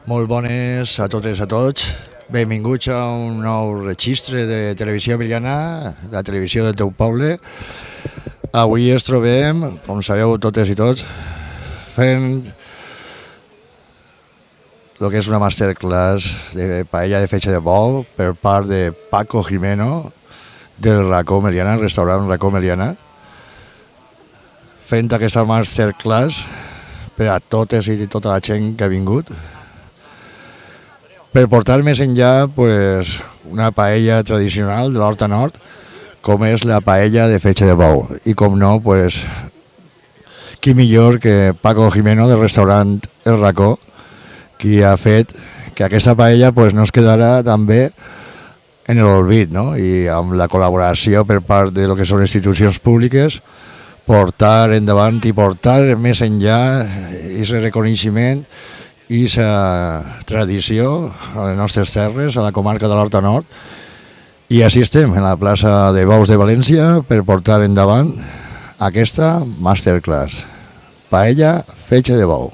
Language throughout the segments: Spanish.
Molt bones a totes i a tots. Benvinguts a un nou registre de Televisió Emiliana, la televisió del teu poble. Avui ens trobem, com sabeu totes i tots, fent el que és una masterclass de paella de fetge de bou per part de Paco Jimeno del Racó Meliana, restaurant Racó Meliana, fent aquesta masterclass per a totes i tota la gent que ha vingut, per portar més enllà pues, una paella tradicional de l'Horta Nord, com és la paella de fetge de bou. I com no, pues, qui millor que Paco Jimeno del restaurant El Racó, qui ha fet que aquesta paella pues, no es quedarà també en l'olvid, no? I amb la col·laboració per part de lo que són institucions públiques, portar endavant i portar més enllà aquest reconeixement i aquesta tradició a les nostres terres, a la comarca de l'Horta Nord. I així estem, en la plaça de Bous de València, per portar endavant aquesta masterclass. Paella, fetge de bou.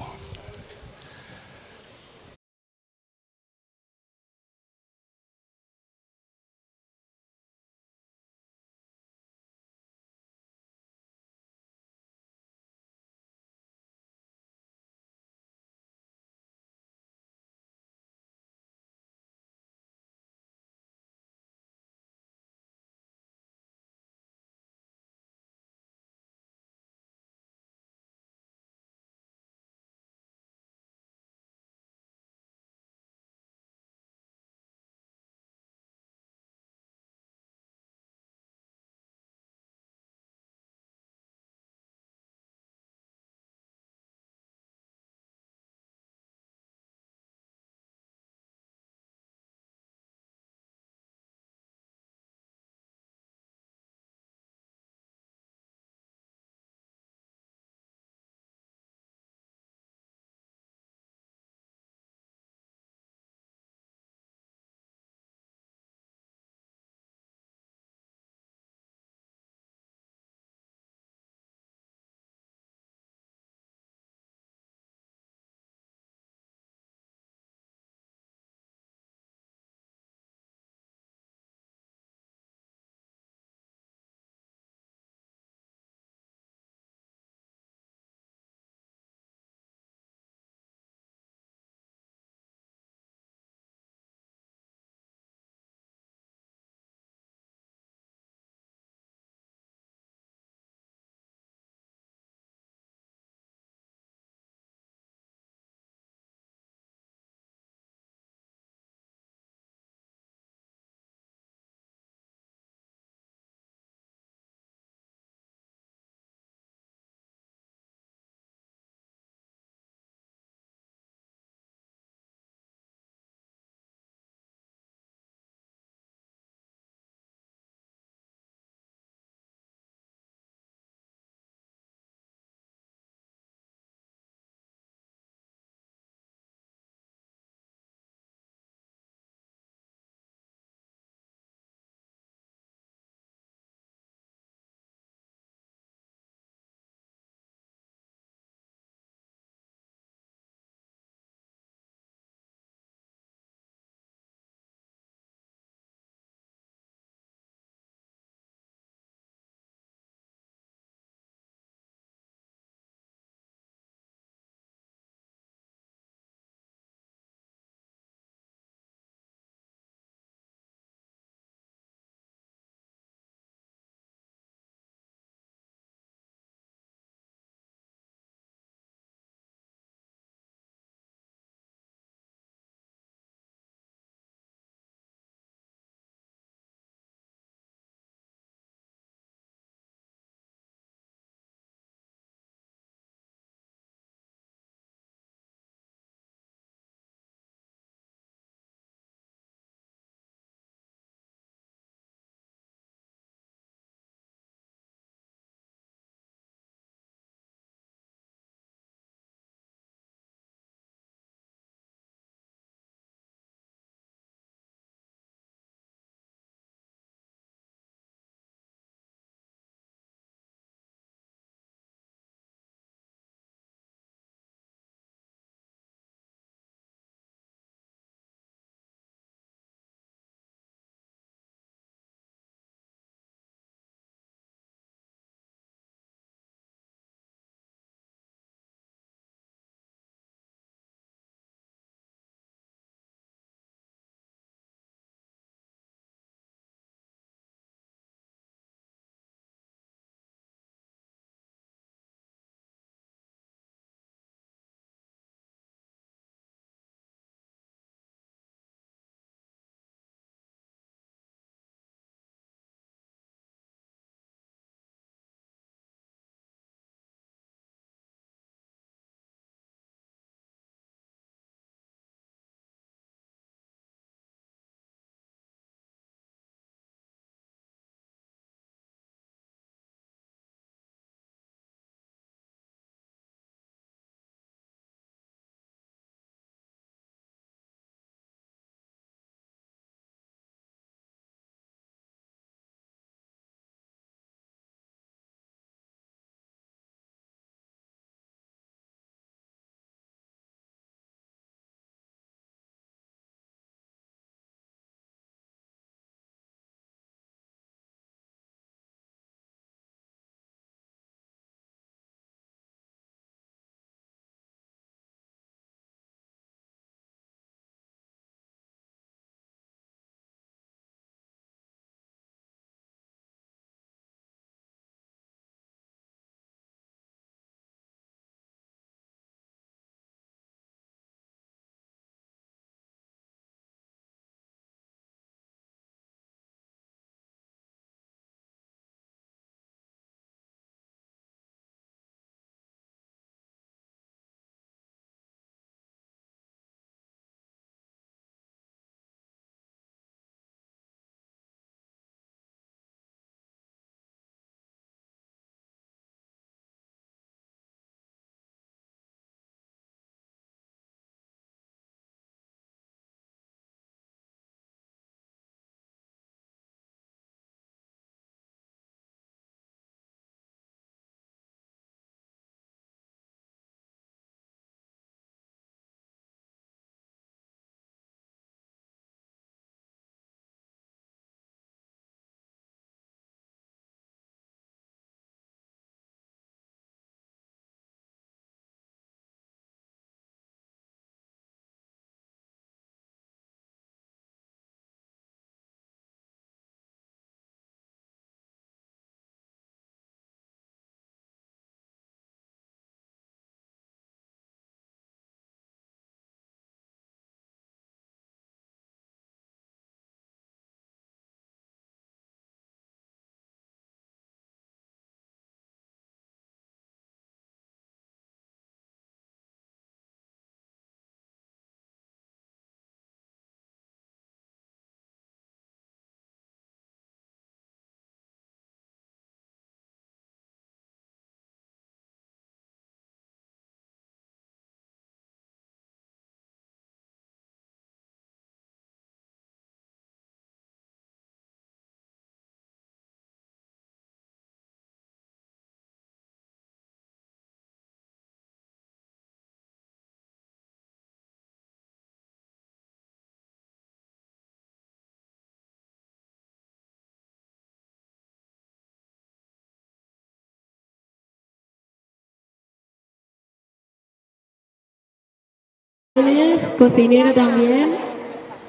Gómez, cocinero también.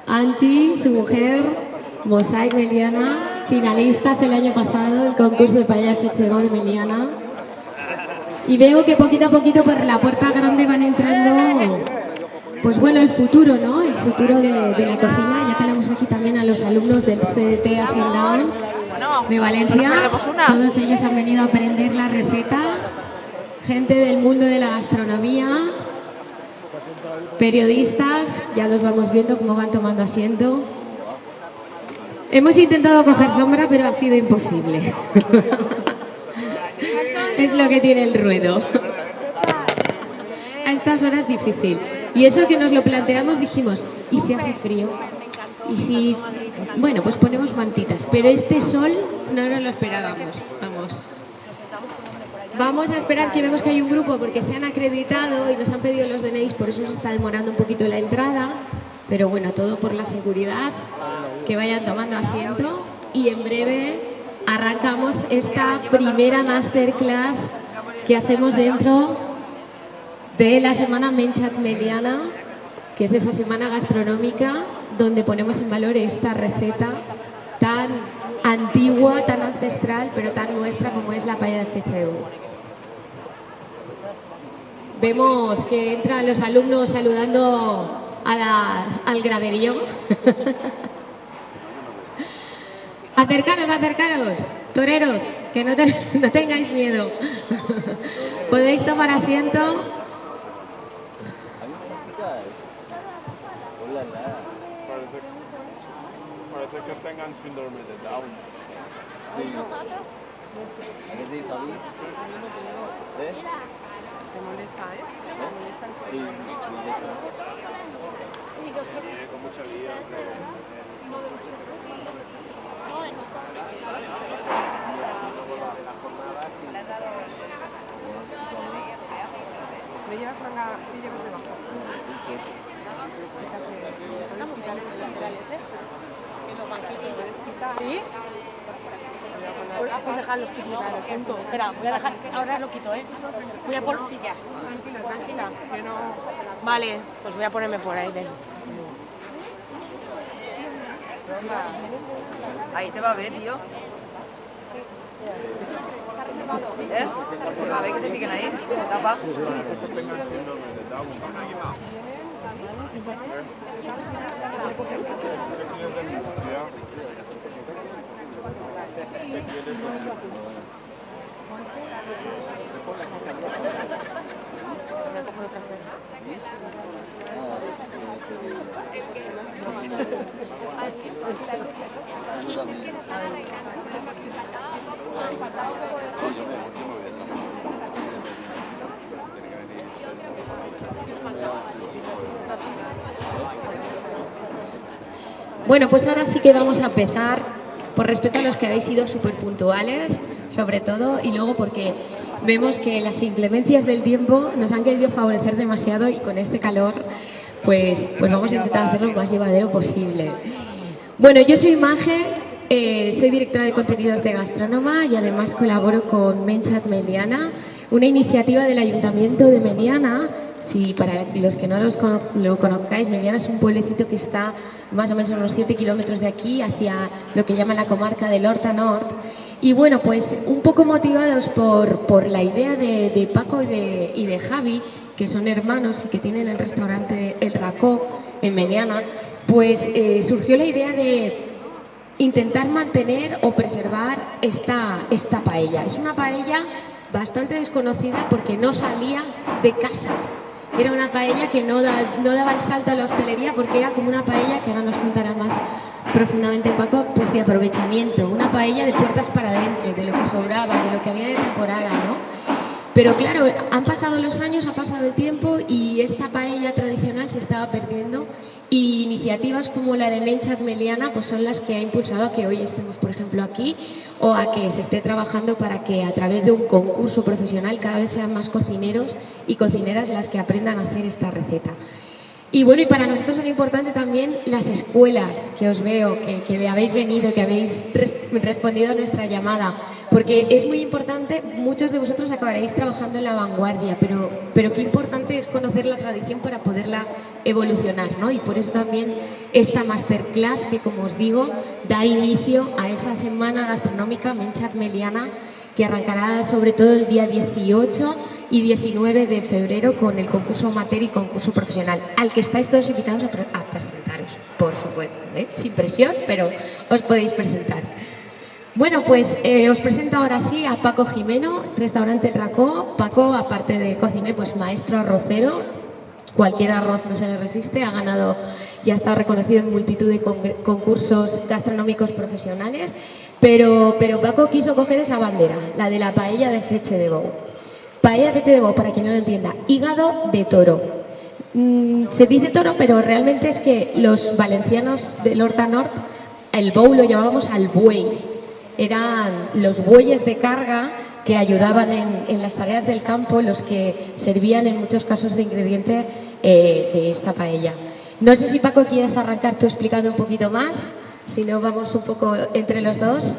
Angie, su mujer. Mosaic Meliana, finalistas el año pasado del concurso de paella Fechegó de Meliana. Y veo que poquito a poquito por la puerta grande van entrando, pues bueno, el futuro, ¿no? El futuro de la cocina. Ya tenemos aquí también a los alumnos del CDT Asian Down de Valencia. Todos ellos han venido a aprender la receta. Gente del mundo de la gastronomía, periodistas, ya los vamos viendo cómo van tomando asiento. Hemos intentado coger sombra, pero ha sido imposible. Es lo que tiene el ruedo. A estas horas es difícil. Y eso que nos lo planteamos, dijimos, ¿y si hace frío? ¿Y si...? Bueno, pues ponemos mantitas. Pero este sol no nos lo esperábamos. Vamos a esperar, que vemos que hay un grupo porque se han acreditado y nos han pedido los DNIs, por eso se está demorando un poquito la entrada. Pero bueno, todo por la seguridad. Que vayan tomando asiento y en breve arrancamos esta primera masterclass que hacemos dentro de la semana Menchat Meliana, que es esa semana gastronómica donde ponemos en valor esta receta tan antigua, tan ancestral, pero tan nuestra como es la paella de Fechegó. Vemos que entran los alumnos saludando al graderío. Acercaros, toreros, que no tengáis miedo. Podéis tomar asiento. Parece que tengan síndrome de Down. ¿Te molesta, ¿Te molesta el Sí, con mucha guía. ¿Me llevas para la silla por debajo? Estamos bien los laterales, en los banquitos. ¿Sí? Puedes dejar los chicos al centro. Espera, voy a dejar, ahora lo quito, Voy a poner sillas. Tranquila, que no... Vale, pues voy a ponerme por ahí, ven. Ahí te va a ver, tío. ¿Ves? A ver que se piquen ahí, se tapa. Bueno, pues ahora sí que vamos a empezar, por respeto a los que habéis sido súper puntuales, sobre todo, y luego porque vemos que las inclemencias del tiempo nos han querido favorecer demasiado y con este calor, pues vamos a intentar hacerlo lo más llevadero posible. Bueno, yo soy Maje, soy directora de contenidos de Gastrónoma y además colaboro con Menchat Meliana, una iniciativa del Ayuntamiento de Meliana. Si para los que no lo conozcáis, Meliana es un pueblecito que está más o menos a unos 7 kilómetros de aquí, hacia lo que llaman la comarca del Horta Nord. Y bueno, pues un poco motivados por la idea de Paco y de Javi, que son hermanos y que tienen el restaurante El Racó en Meliana, pues surgió la idea de intentar mantener o preservar esta paella. Es una paella bastante desconocida porque no salía de casa. Era una paella que no daba el salto a la hostelería porque era como una paella, que ahora nos contará más profundamente Paco, pues de aprovechamiento. Una paella de puertas para adentro, de lo que sobraba, de lo que había de temporada, ¿no? Pero claro, han pasado los años, ha pasado el tiempo y esta paella tradicional se estaba perdiendo, y iniciativas como la de Menchat Meliana pues son las que ha impulsado a que hoy estemos, por ejemplo, aquí, o a que se esté trabajando para que a través de un concurso profesional cada vez sean más cocineros y cocineras las que aprendan a hacer esta receta. Y bueno, y para nosotros es importante también las escuelas, que os veo, que habéis venido, que habéis respondido a nuestra llamada, porque es muy importante, muchos de vosotros acabaréis trabajando en la vanguardia, pero qué importante es conocer la tradición para poderla evolucionar, ¿no? Y por eso también esta masterclass, que como os digo, da inicio a esa semana gastronómica Menchaz Meliana, que arrancará sobre todo el día 18 y 19 de febrero con el concurso amateur y concurso profesional, al que estáis todos invitados a presentaros, por supuesto, ¿eh? Sin presión, pero os podéis presentar. Bueno, pues os presento ahora sí a Paco Jimeno, Restaurante Racó. Paco, aparte de cocinero, pues maestro arrocero, cualquier arroz no se le resiste, ha ganado y ha estado reconocido en multitud de concursos gastronómicos profesionales, pero Paco quiso coger esa bandera, la de la paella de fetge de bou. Paella de fetge de bou, para quien no lo entienda, hígado de toro. Se dice toro, pero realmente es que los valencianos del Horta Nord, el bou lo llamábamos al buey. Eran los bueyes de carga que ayudaban en las tareas del campo, los que servían en muchos casos de ingrediente de esta paella. No sé si Paco quieres arrancar tú explicando un poquito más, si no vamos un poco entre los dos.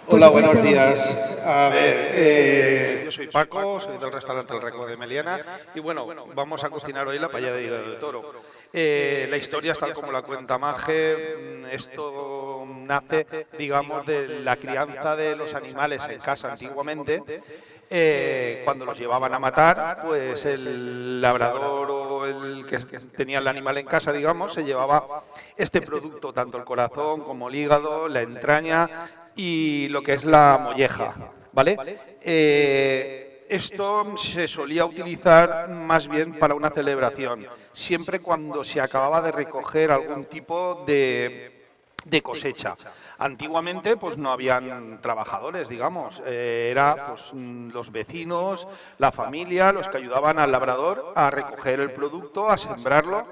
Hola, buenos días. A ver, yo soy Paco, soy del restaurante El Racó de Meliana y bueno, vamos a cocinar hoy la paella de hígado de toro. La historia es tal como la cuenta Maje. Esto nace, digamos, de la crianza de los animales en casa antiguamente. Cuando los llevaban a matar, pues el labrador o el que tenía el animal en casa, digamos, se llevaba este producto, tanto el corazón como el hígado, la entraña y lo que es la molleja, ¿vale? Esto se solía utilizar más bien para una celebración, siempre cuando se acababa de recoger algún tipo de cosecha. Antiguamente pues no habían trabajadores, digamos, era pues los vecinos, la familia, los que ayudaban al labrador a recoger el producto, a sembrarlo.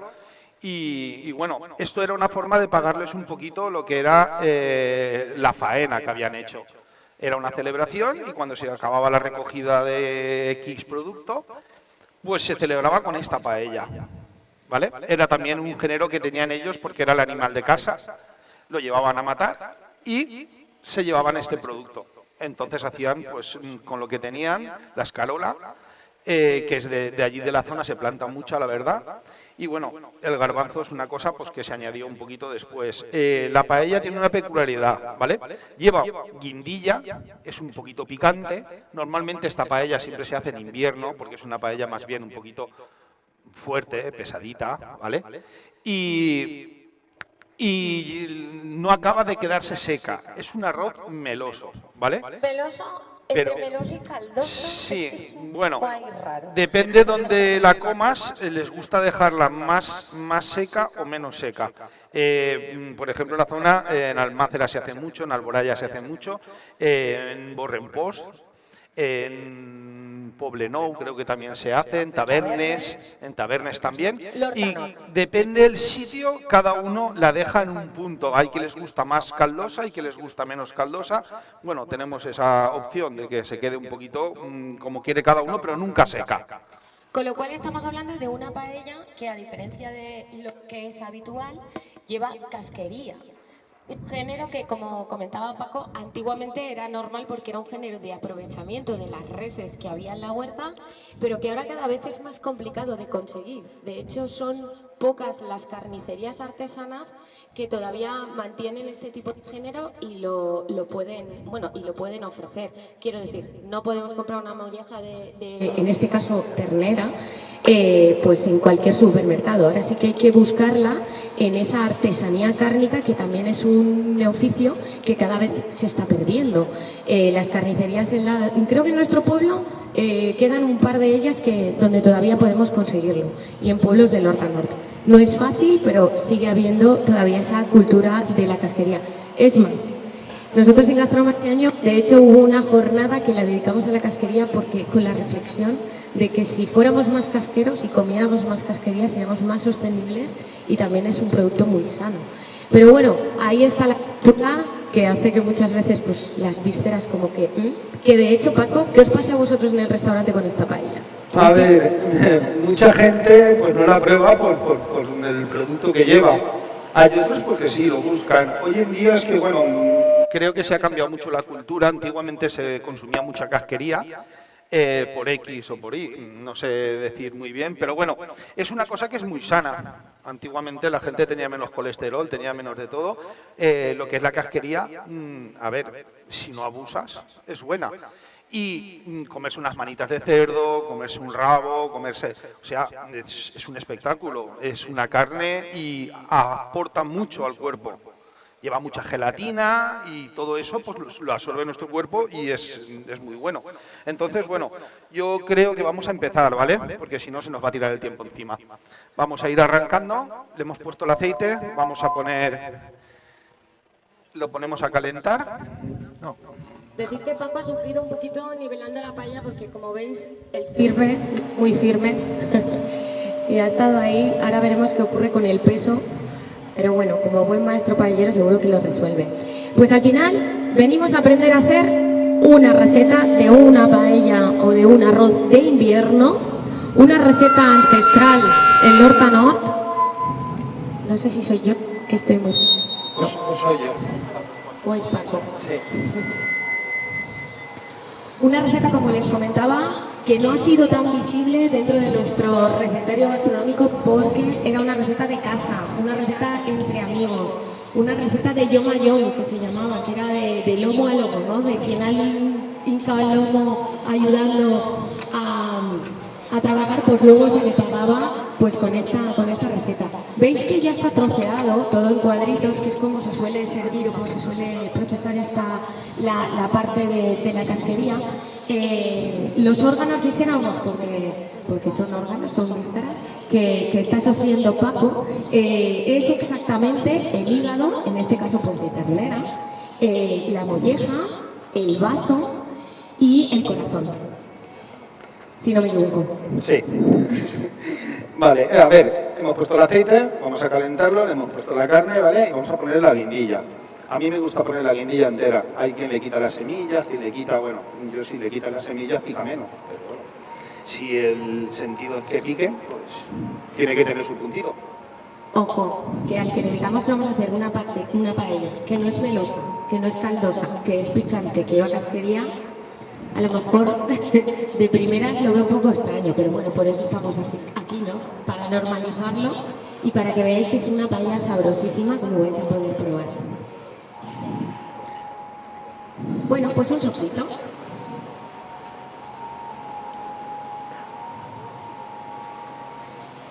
Y bueno, esto era una forma de pagarles un poquito lo que era la faena que habían hecho. Era una celebración y cuando se acababa la recogida de X producto, pues se celebraba con esta paella, ¿vale? Era también un género que tenían ellos porque era el animal de casa, lo llevaban a matar y se llevaban este producto. Entonces hacían, pues con lo que tenían, la escarola, que es de allí de la zona, se planta mucha, la verdad. Y bueno, el garbanzo es una cosa pues que se añadió un poquito después. La paella tiene una peculiaridad, ¿vale? Lleva guindilla, es un poquito picante. Normalmente esta paella siempre se hace en invierno porque es una paella más bien un poquito fuerte, pesadita, ¿vale? Y no acaba de quedarse seca. Es un arroz meloso, ¿vale? Meloso. Pero, meloso y caldoso. sí, bueno, depende donde la comas, les gusta dejarla más seca o menos seca. Por ejemplo, en la zona, en Almácera se hace mucho, en Alboraya se hace mucho, en Borrempós, en Poblenou creo que también se hace, en Tabernes también, y depende del sitio, cada uno la deja en un punto. Hay que les gusta más caldosa, hay que les gusta menos caldosa. Bueno, tenemos esa opción de que se quede un poquito como quiere cada uno, pero nunca seca. Con lo cual estamos hablando de una paella que, a diferencia de lo que es habitual, lleva casquería. Un género que, como comentaba Paco, antiguamente era normal porque era un género de aprovechamiento de las reses que había en la huerta, pero que ahora cada vez es más complicado de conseguir. De hecho, son pocas las carnicerías artesanas que todavía mantienen este tipo de género y lo pueden ofrecer. Quiero decir, no podemos comprar una molleja en este caso ternera, pues en cualquier supermercado. Ahora sí que hay que buscarla en esa artesanía cárnica, que también es un oficio que cada vez se está perdiendo. Las carnicerías creo que en nuestro pueblo quedan un par de ellas donde todavía podemos conseguirlo, y en pueblos del Horta Nord. No es fácil, pero sigue habiendo todavía esa cultura de la casquería. Es más, nosotros en Gastronomía este año, de hecho, hubo una jornada que la dedicamos a la casquería porque con la reflexión de que si fuéramos más casqueros y comiéramos más casquería seríamos más sostenibles, y también es un producto muy sano. Pero bueno, ahí está la cultura que hace que muchas veces pues las vísceras como que de hecho, Paco, ¿qué os pasa a vosotros en el restaurante con esta paella? A ver, mucha gente pues no la prueba por el producto que lleva. Hay otros porque sí, lo buscan. Hoy en día es que, bueno, creo que se ha cambiado mucho la cultura. Antiguamente se consumía mucha casquería, por X o por Y, no sé decir muy bien, pero bueno, es una cosa que es muy sana. Antiguamente la gente tenía menos colesterol, tenía menos de todo. Lo que es la casquería, a ver, si no abusas, es buena. Y comerse unas manitas de cerdo, comerse un rabo, comerse... O sea, es un espectáculo, es una carne y aporta mucho al cuerpo. Lleva mucha gelatina y todo eso pues lo absorbe nuestro cuerpo y es muy bueno. Entonces, bueno, yo creo que vamos a empezar, ¿vale? Porque si no se nos va a tirar el tiempo encima. Vamos a ir arrancando, le hemos puesto el aceite, vamos a poner... Lo ponemos a calentar. No. Decir que Paco ha sufrido un poquito nivelando la paella porque, como veis, el firme, muy firme, y ha estado ahí. Ahora veremos qué ocurre con el peso, pero bueno, como buen maestro paellero seguro que lo resuelve. Pues al final venimos a aprender a hacer una receta de una paella o de un arroz de invierno, una receta ancestral en l'Horta Nord. No sé si soy yo, que estoy muy... O soy yo. ¿O es Paco? Sí. Una receta, como les comentaba, que no ha sido tan visible dentro de nuestro recetario gastronómico porque era una receta de casa, una receta entre amigos, una receta de yom a yom, que se llamaba, que era de lomo a lomo, ¿no? De quien alguien hincaba el lomo ayudando a trabajar, pues luego se le pagaba pues con esta receta. Veis que ya está troceado, todo en cuadritos, que es como se suele servir o como se suele procesar la parte de la casquería. Los órganos dijéramos, porque son órganos, son vísceras, que está sofriendo Paco, es exactamente el hígado, en este caso pues de ternera, la molleja, el bazo y el corazón. Si no me equivoco. Sí. Vale, a ver, hemos puesto el aceite, vamos a calentarlo, le hemos puesto la carne, ¿vale? Y vamos a poner la guindilla. A mí me gusta poner la guindilla entera. Hay quien le quita las semillas, quien le quita, bueno, yo si le quita las semillas pica menos. Pero bueno, si el sentido es que pique, pues tiene que tener su puntito. Ojo, que al que le digamos que vamos a hacer una paella que no es melosa, que no es caldosa, que es picante, que lleva casquería, a lo mejor de primeras lo veo un poco extraño, pero bueno, por eso estamos así, aquí, ¿no? Para normalizarlo y para que veáis que es una paella sabrosísima como vais a poder probar. Bueno, pues un sofrito.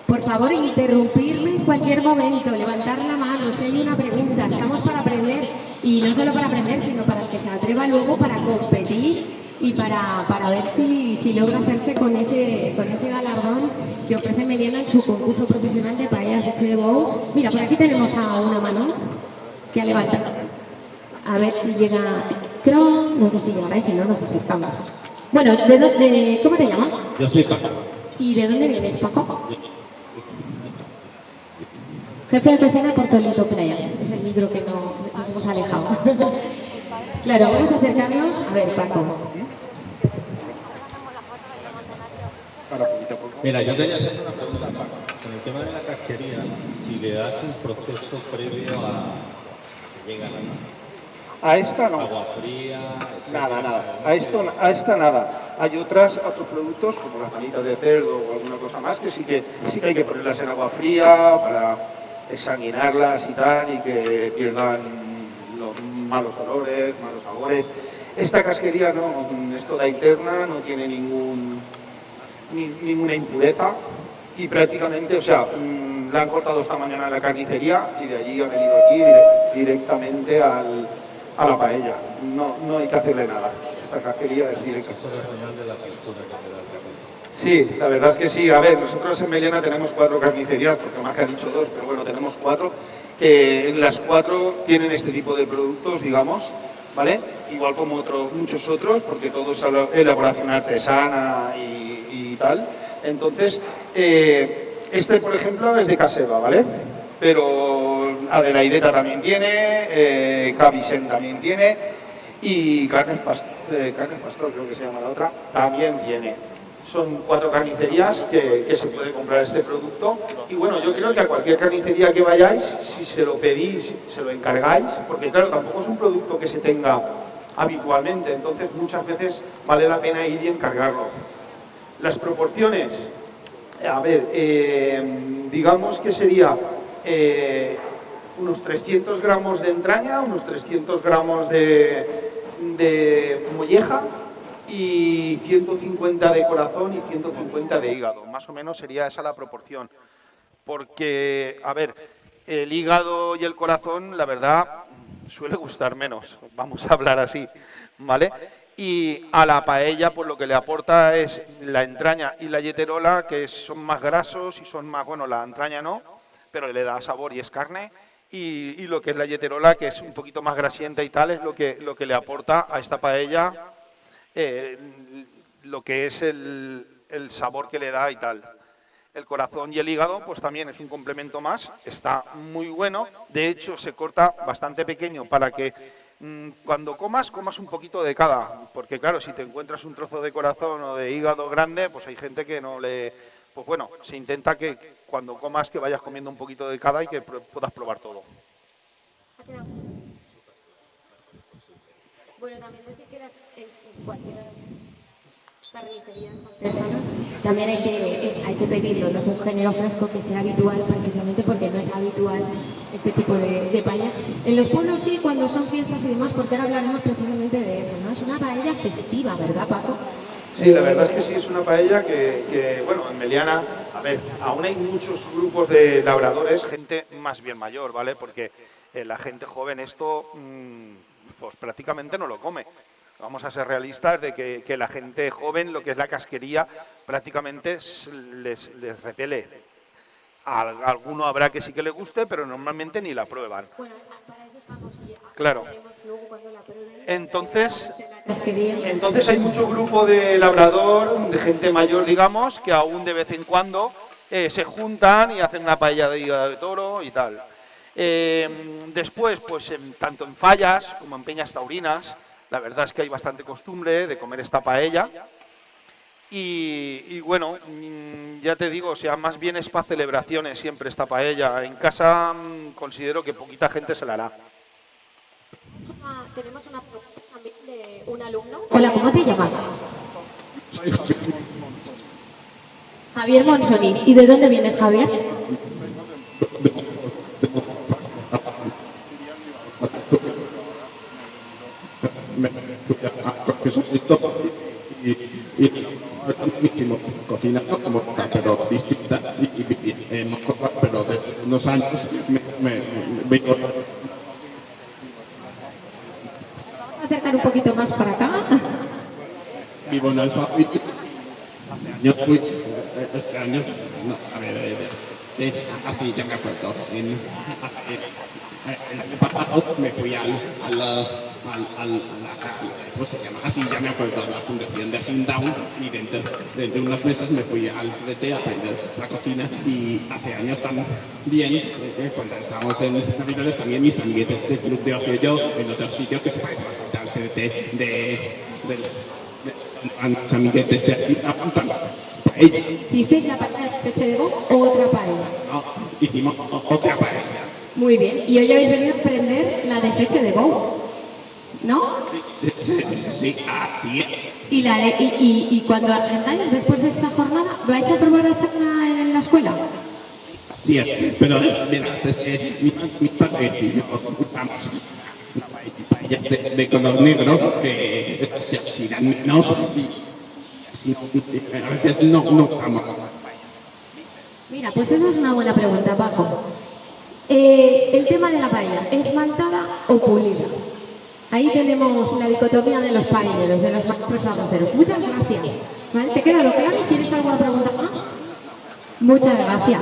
Por favor, interrumpirme en cualquier momento, levantar la mano, si hay una pregunta. Estamos para aprender, y no solo para aprender, sino para que se atreva luego para competir y para ver si logra hacerse con ese galardón que ofrece Meliana en su concurso profesional de paellas de Chedebow. Mira, por aquí tenemos a una mano que ha levantado. A ver si llega... Creo, no sé si llegará y si no nos acercamos. Bueno, ¿cómo te llamas? Yo soy Paco. ¿Y de dónde vienes, Paco? Jefe de cocina Portolito Playa. Ese es el libro que nos hemos alejado. Claro, vamos a acercarnos. A ver, Paco. Mira, yo quería hacer una pregunta, Paco. Con el tema de la casquería, si le das un proceso previo a que llega A esta no. agua fría... Nada. A esta nada. Hay otros productos como las manitas de cerdo o alguna cosa más que sí que hay que ponerlas en agua fría para exsanguinarlas y tal y que pierdan los malos olores, malos sabores. Esta casquería no, es toda interna, no tiene ninguna impureza y prácticamente, o sea, la han cortado esta mañana en la carnicería y de allí ha venido aquí directamente a la paella. No hay que hacerle nada. Esta casquería es directa. Sí, la verdad es que sí. A ver, nosotros en Meliana tenemos 4 carnicerías, porque más que han dicho 2, pero bueno, tenemos 4, que en las 4 tienen este tipo de productos, digamos, ¿vale? Igual como muchos otros, porque todo es elaboración artesana y tal. Entonces, este, por ejemplo, es de Caseba, ¿vale? Pero Adelaideta también tiene, Cavisen también tiene, y Carnes Pastor, creo que se llama la otra, también tiene. Son 4 carnicerías que se puede comprar este producto. Y bueno, yo creo que a cualquier carnicería que vayáis, si se lo pedís, se lo encargáis, porque claro, tampoco es un producto que se tenga habitualmente, entonces muchas veces vale la pena ir y encargarlo. Las proporciones, a ver, digamos que sería unos 300 gramos de entraña, unos 300 gramos de molleja, y 150 de corazón y 150 de hígado. Más o menos sería esa la proporción. Porque, a ver, el hígado y el corazón, la verdad, suele gustar menos. Vamos a hablar así, ¿vale? Y a la paella, pues lo que le aporta es la entraña y la yeterola, que son más grasos y son más, bueno, la entraña no, pero le da sabor y es carne. Y lo que es la yeterola, que es un poquito más grasienta y tal, es lo que le aporta a esta paella lo que es el sabor que le da y tal. El corazón y el hígado, pues también es un complemento más, está muy bueno. De hecho, se corta bastante pequeño para que cuando comas un poquito de cada. Porque claro, si te encuentras un trozo de corazón o de hígado grande, pues hay gente que no le... Pues bueno, se intenta que cuando comas que vayas comiendo un poquito de cada y que puedas probar todo. Bueno, también decir que en cualquier carnicería artesanas también hay que pedirlo, no es un género fresco que sea habitual precisamente porque no es habitual este tipo de paella. En los pueblos sí, cuando son fiestas y demás, porque ahora hablaremos precisamente de eso, ¿no? Es una paella festiva, ¿verdad, Paco? Sí, la verdad es que sí, es una paella que bueno, en Meliana, a ver, aún hay muchos grupos de labradores, gente más bien mayor, ¿vale? Porque la gente joven esto, pues prácticamente no lo come. Vamos a ser realistas de que la gente joven, lo que es la casquería, prácticamente les repele. A alguno habrá que sí que le guste, pero normalmente ni la prueban. Bueno, para eso estamos ya. Claro. Luego cuando la prueben. Entonces hay mucho grupo de labrador, de gente mayor, digamos, que aún de vez en cuando se juntan y hacen una paella de hígado de toro y tal. Después, pues tanto en fallas como en peñas taurinas, la verdad es que hay bastante costumbre de comer esta paella. Y bueno, ya te digo, o sea, más bien es para celebraciones siempre esta paella. En casa considero que poquita gente se la hará. Tenemos una pregunta también de un alumno. Hola, ¿cómo te llamas? Javier Monsonis. ¿Y de dónde vienes, Javier? Cocina como pero distinta pero de unos años me Acercar un poquito más para acá. vivo en Alfa y este año no, a ver, así ya me acuerdo el año pasado me fui ¿cómo se llama? Así ya me acuerdo, la fundación de Asindown y dentro de unos meses me fui al FDT a aprender la cocina y hace años también, cuando estábamos en Navidades, también mis amiguetes de club de ocio yo en otro sitio que se parece bastante al FDT a mis amiguetes de aquí apuntan. ¿Hicisteis la paella de peche de boi o otra paella? No, hicimos otra paella. Muy bien. Y hoy habéis venido a aprender la de peche de boi, ¿no? Sí, así es. Y cuando aprendáis después de esta jornada, ¿vais a probar a hacerla en la escuela? Sí, pero verás, es que mi padre y yo usamos una paella de color negro que se oxidan menos y a veces no usamos. Mira, pues esa es una buena pregunta, Paco. El tema de la paella, ¿esmaltada o pulida? Ahí tenemos la dicotomía de los paelleros, de los maestros arroceros. Muchas gracias. ¿Vale? ¿Te queda claro? ¿Quieres alguna pregunta más? Muchas gracias.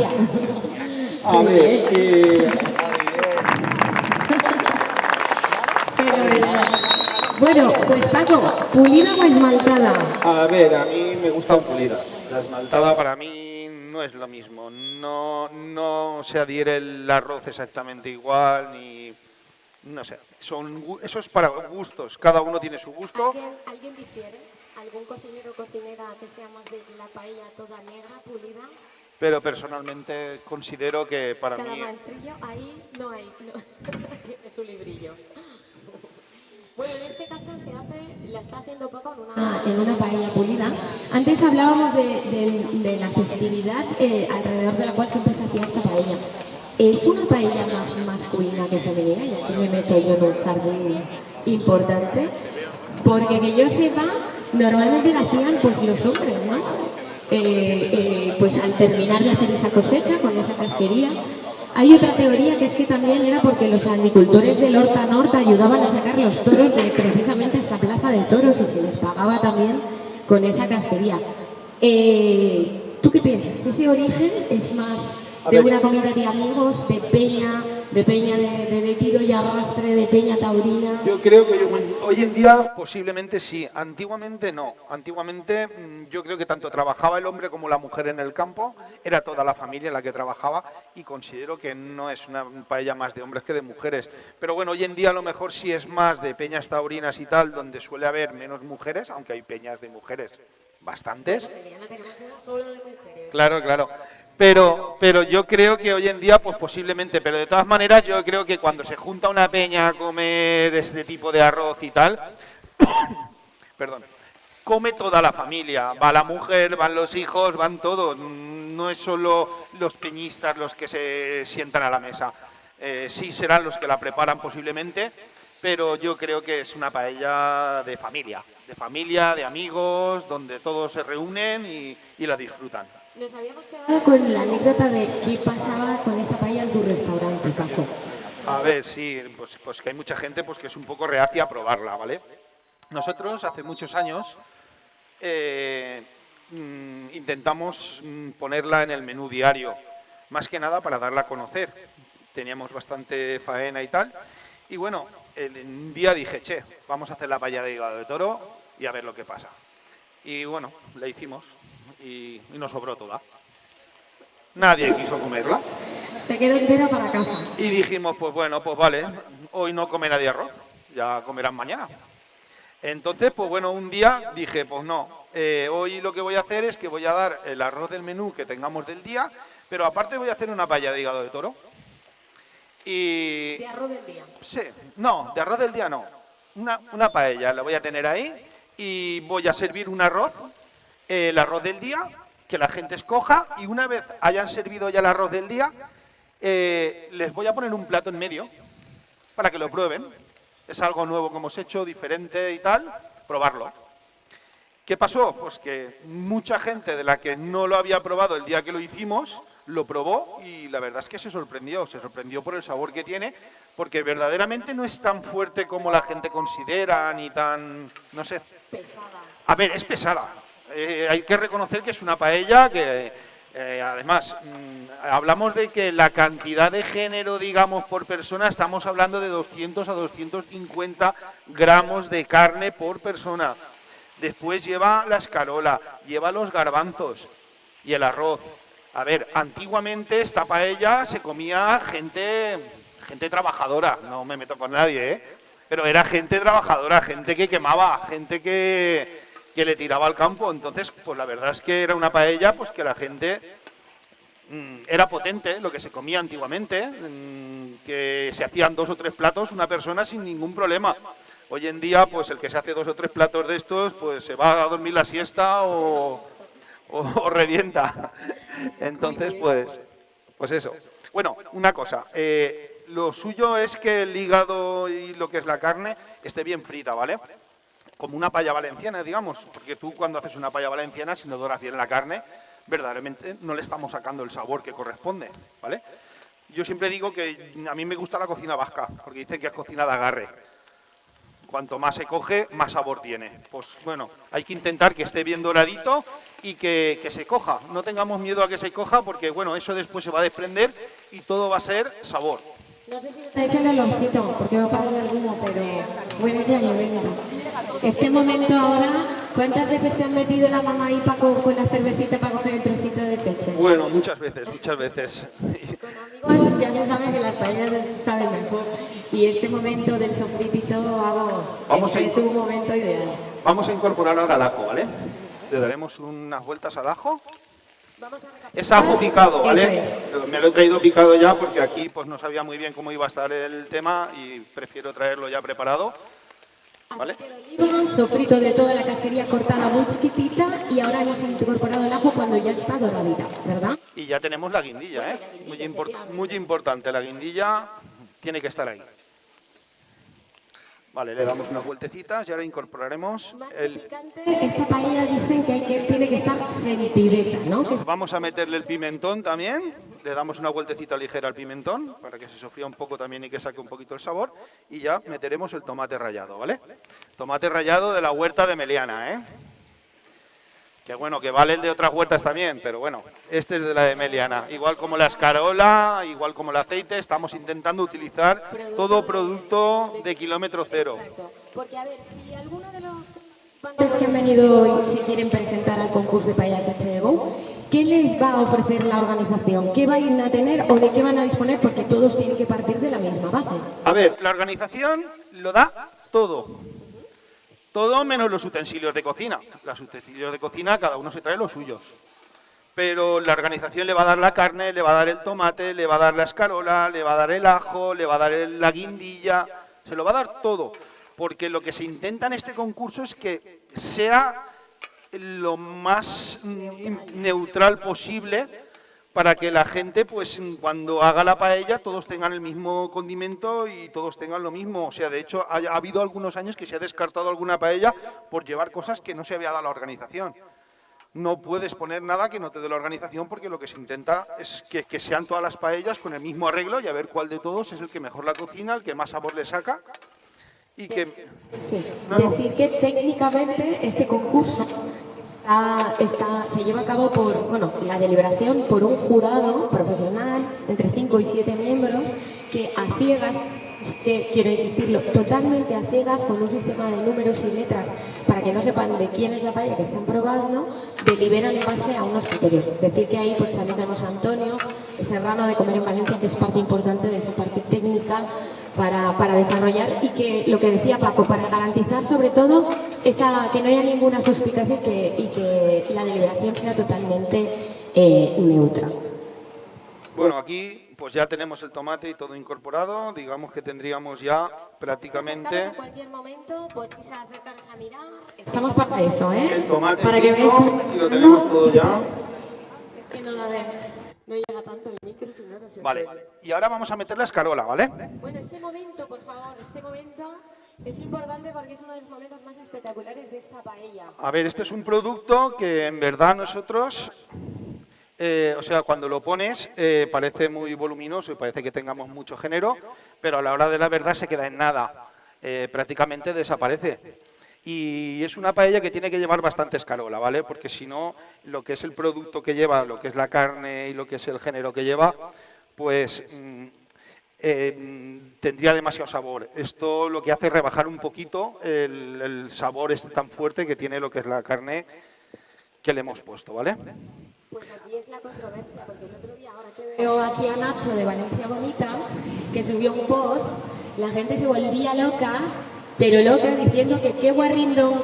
A ver, Bueno, pues Paco, ¿pulida o esmaltada? a ver, a mí me gustan pulidas. La esmaltada para mí no es lo mismo. No se adhiere el arroz exactamente igual, ni... No sé, eso es para gustos. Cada uno tiene su gusto. ¿Alguien difiere? ¿Algún cocinero o cocinera que sea más de la paella toda negra, pulida? Pero personalmente considero que para Cada mí... maestrillo ahí no hay, no. Tiene su librillo. Bueno, en este caso la está haciendo Paco en una paella pulida. Antes hablábamos de la festividad alrededor de la cual siempre se hacía esta paella. ¿Es una paella más masculina que femenina? Y aquí me meto yo en un jardín importante. Porque que yo sepa, normalmente la hacían pues los hombres, ¿no? Pues al terminar de hacer esa cosecha con esa casquería. Hay otra teoría que es que también era porque los agricultores del Horta Norte ayudaban a sacar los toros de precisamente esta plaza de toros y se les pagaba también con esa casquería. ¿Tú qué piensas? ¿Ese origen es más de una comida de amigos, de peña de tiro y arrastre, de peña taurina? Yo creo que hoy en día posiblemente sí, antiguamente no. Antiguamente yo creo que tanto trabajaba el hombre como la mujer en el campo, era toda la familia la que trabajaba y considero que no es una paella más de hombres que de mujeres. Pero bueno, hoy en día a lo mejor sí es más de peñas taurinas y tal, donde suele haber menos mujeres, aunque hay peñas de mujeres bastantes. Claro, claro. Pero yo creo que hoy en día, pues posiblemente, pero de todas maneras yo creo que cuando se junta una peña a comer este tipo de arroz y tal, perdón, come toda la familia, va la mujer, van los hijos, van todos, no es solo los peñistas los que se sientan a la mesa, sí serán los que la preparan posiblemente, pero yo creo que es una paella de familia, de amigos, donde todos se reúnen y la disfrutan. Nos habíamos quedado con la anécdota de qué pasaba con esta paella en tu restaurante, Paco. A ver, sí, pues que hay mucha gente pues que es un poco reacia a probarla, ¿vale? Nosotros hace muchos años intentamos ponerla en el menú diario, más que nada para darla a conocer. Teníamos bastante faena y tal, y bueno, un día dije, che, vamos a hacer la paella de hígado de toro y a ver lo que pasa. Y bueno, la hicimos. Y nos sobró toda. Nadie quiso comerla. Se quedó entera para casa. Y dijimos, pues bueno, pues vale, hoy no come nadie arroz, ya comerán mañana. Entonces, pues bueno, un día dije, pues no, hoy lo que voy a hacer es que voy a dar el arroz del menú que tengamos del día, pero aparte voy a hacer una paella de hígado de toro. Y... ¿De arroz del día? Sí, no, de arroz del día no. Una paella, la voy a tener ahí y voy a servir un arroz. El arroz del día, que la gente escoja, y una vez hayan servido ya el arroz del día, les voy a poner un plato en medio para que lo prueben. Es algo nuevo que hemos hecho, diferente y tal, probarlo. ¿Qué pasó? Pues que mucha gente de la que no lo había probado el día que lo hicimos, lo probó y la verdad es que se sorprendió por el sabor que tiene, porque verdaderamente no es tan fuerte como la gente considera, ni tan, no sé. Pesada. A ver, es pesada. Hay que reconocer que es una paella que, además, hablamos de que la cantidad de género, digamos, por persona, estamos hablando de 200 a 250 gramos de carne por persona. Después lleva la escarola, lleva los garbanzos y el arroz. A ver, antiguamente esta paella se comía gente trabajadora, no me meto con nadie, pero era gente trabajadora, gente que quemaba, gente que le tiraba al campo. Entonces, pues la verdad es que era una paella pues que la gente era potente, lo que se comía antiguamente, que se hacían 2 o 3 platos una persona sin ningún problema. Hoy en día, pues el que se hace 2 o 3 platos de estos, pues se va a dormir la siesta o revienta. Entonces, pues eso. Bueno, una cosa, lo suyo es que el hígado y lo que es la carne esté bien frita, ¿vale? Como una paella valenciana, digamos, porque tú cuando haces una paella valenciana, si no doras bien la carne, verdaderamente no le estamos sacando el sabor que corresponde, ¿vale? Yo siempre digo que a mí me gusta la cocina vasca, porque dicen que es cocina de agarre. Cuanto más se coge, más sabor tiene. Pues bueno, hay que intentar que esté bien doradito y que se coja. No tengamos miedo a que se coja, porque bueno, eso después se va a desprender y todo va a ser sabor. No sé si está diciendo el ojito, porque va a parar el humo, pero buena idea, venga. Este momento ahora, ¿cuántas veces te han metido la mamá y Paco con la cervecita para coger el trocito de peche? Bueno, muchas veces, muchas veces. Con amigos ya se sabe que las paellas saben mejor. Y este momento del sofritito, vamos, es un momento ideal. vamos a incorporar ahora el ajo, ¿vale? Le daremos unas vueltas al ajo. Es ajo picado, ¿vale? Me lo he traído picado ya porque aquí pues no sabía muy bien cómo iba a estar el tema y prefiero traerlo ya preparado, ¿vale? Sofrito de toda la casquería cortada muy chiquitita y ahora hemos incorporado el ajo cuando ya está doradita, ¿verdad? Y ya tenemos la guindilla, ¿eh? Muy importante, la guindilla tiene que estar ahí. Vale, le damos unas vueltecitas y ahora incorporaremos el... Esta paella dicen que tiene que estar sentideta, ¿no? Vamos a meterle el pimentón también, le damos una vueltecita ligera al pimentón para que se sofría un poco también y que saque un poquito el sabor y ya meteremos el tomate rallado, ¿vale? Tomate rallado de la huerta de Meliana, ¿eh? Que bueno, que vale el de otras huertas también, pero bueno, este es de la de Meliana. Igual como la escarola, igual como el aceite, estamos intentando utilizar todo producto de kilómetro cero. Porque a ver, si alguno de los participantes que han venido hoy se quieren presentar al concurso de paella Catch de Go, ¿qué les va a ofrecer la organización? ¿Qué van a tener o de qué van a disponer? Porque todos tienen que partir de la misma base. A ver, la organización lo da todo. Todo menos los utensilios de cocina. Los utensilios de cocina, cada uno se trae los suyos. Pero la organización le va a dar la carne, le va a dar el tomate, le va a dar la escarola, le va a dar el ajo, le va a dar la guindilla, se lo va a dar todo. Porque lo que se intenta en este concurso es que sea lo más neutral posible para que la gente, pues cuando haga la paella, todos tengan el mismo condimento y todos tengan lo mismo. O sea, de hecho, ha habido algunos años que se ha descartado alguna paella por llevar cosas que no se había dado a la organización. No puedes poner nada que no te dé la organización porque lo que se intenta es que sean todas las paellas con el mismo arreglo y a ver cuál de todos es el que mejor la cocina, el que más sabor le saca y que... Sí, decir que técnicamente este concurso se lleva a cabo por, bueno, la deliberación por un jurado profesional entre 5 y 7 miembros que a ciegas, que quiero insistirlo, totalmente a ciegas con un sistema de números y letras para que no sepan de quién es la paella que están probando, deliberan en base a unos criterios. Decir que ahí pues también tenemos a Antonio Serrano de Comer en Valencia, que es parte importante de esa parte técnica para desarrollar y que lo que decía Paco, para garantizar sobre todo que no haya ninguna suspicacia y que la deliberación sea totalmente neutra. Bueno, aquí pues ya tenemos el tomate y todo incorporado, digamos que tendríamos ya prácticamente... En cualquier momento podéis acercaros a mirar, estamos para eso, ¿eh? El tomate para que veáis y lo tenemos todo ya. Es que no llega tanto el micro, si no se Vale, y ahora vamos a meter la escarola, ¿vale? Bueno, este momento, por favor, es importante porque es uno de los momentos más espectaculares de esta paella. A ver, este es un producto que en verdad nosotros... o sea, cuando lo pones parece muy voluminoso y parece que tengamos mucho género, pero a la hora de la verdad se queda en nada, prácticamente desaparece. Y es una paella que tiene que llevar bastante escarola, ¿vale? Porque si no, lo que es el producto que lleva, lo que es la carne y lo que es el género que lleva, pues tendría demasiado sabor. Esto lo que hace es rebajar un poquito el sabor este tan fuerte que tiene lo que es la carne que le hemos puesto, ¿vale? Pues aquí es la controversia, porque el otro día, ahora que veo aquí a Nacho de Valencia Bonita, que subió un post, la gente se volvía loca, pero loca diciendo que qué guarrindo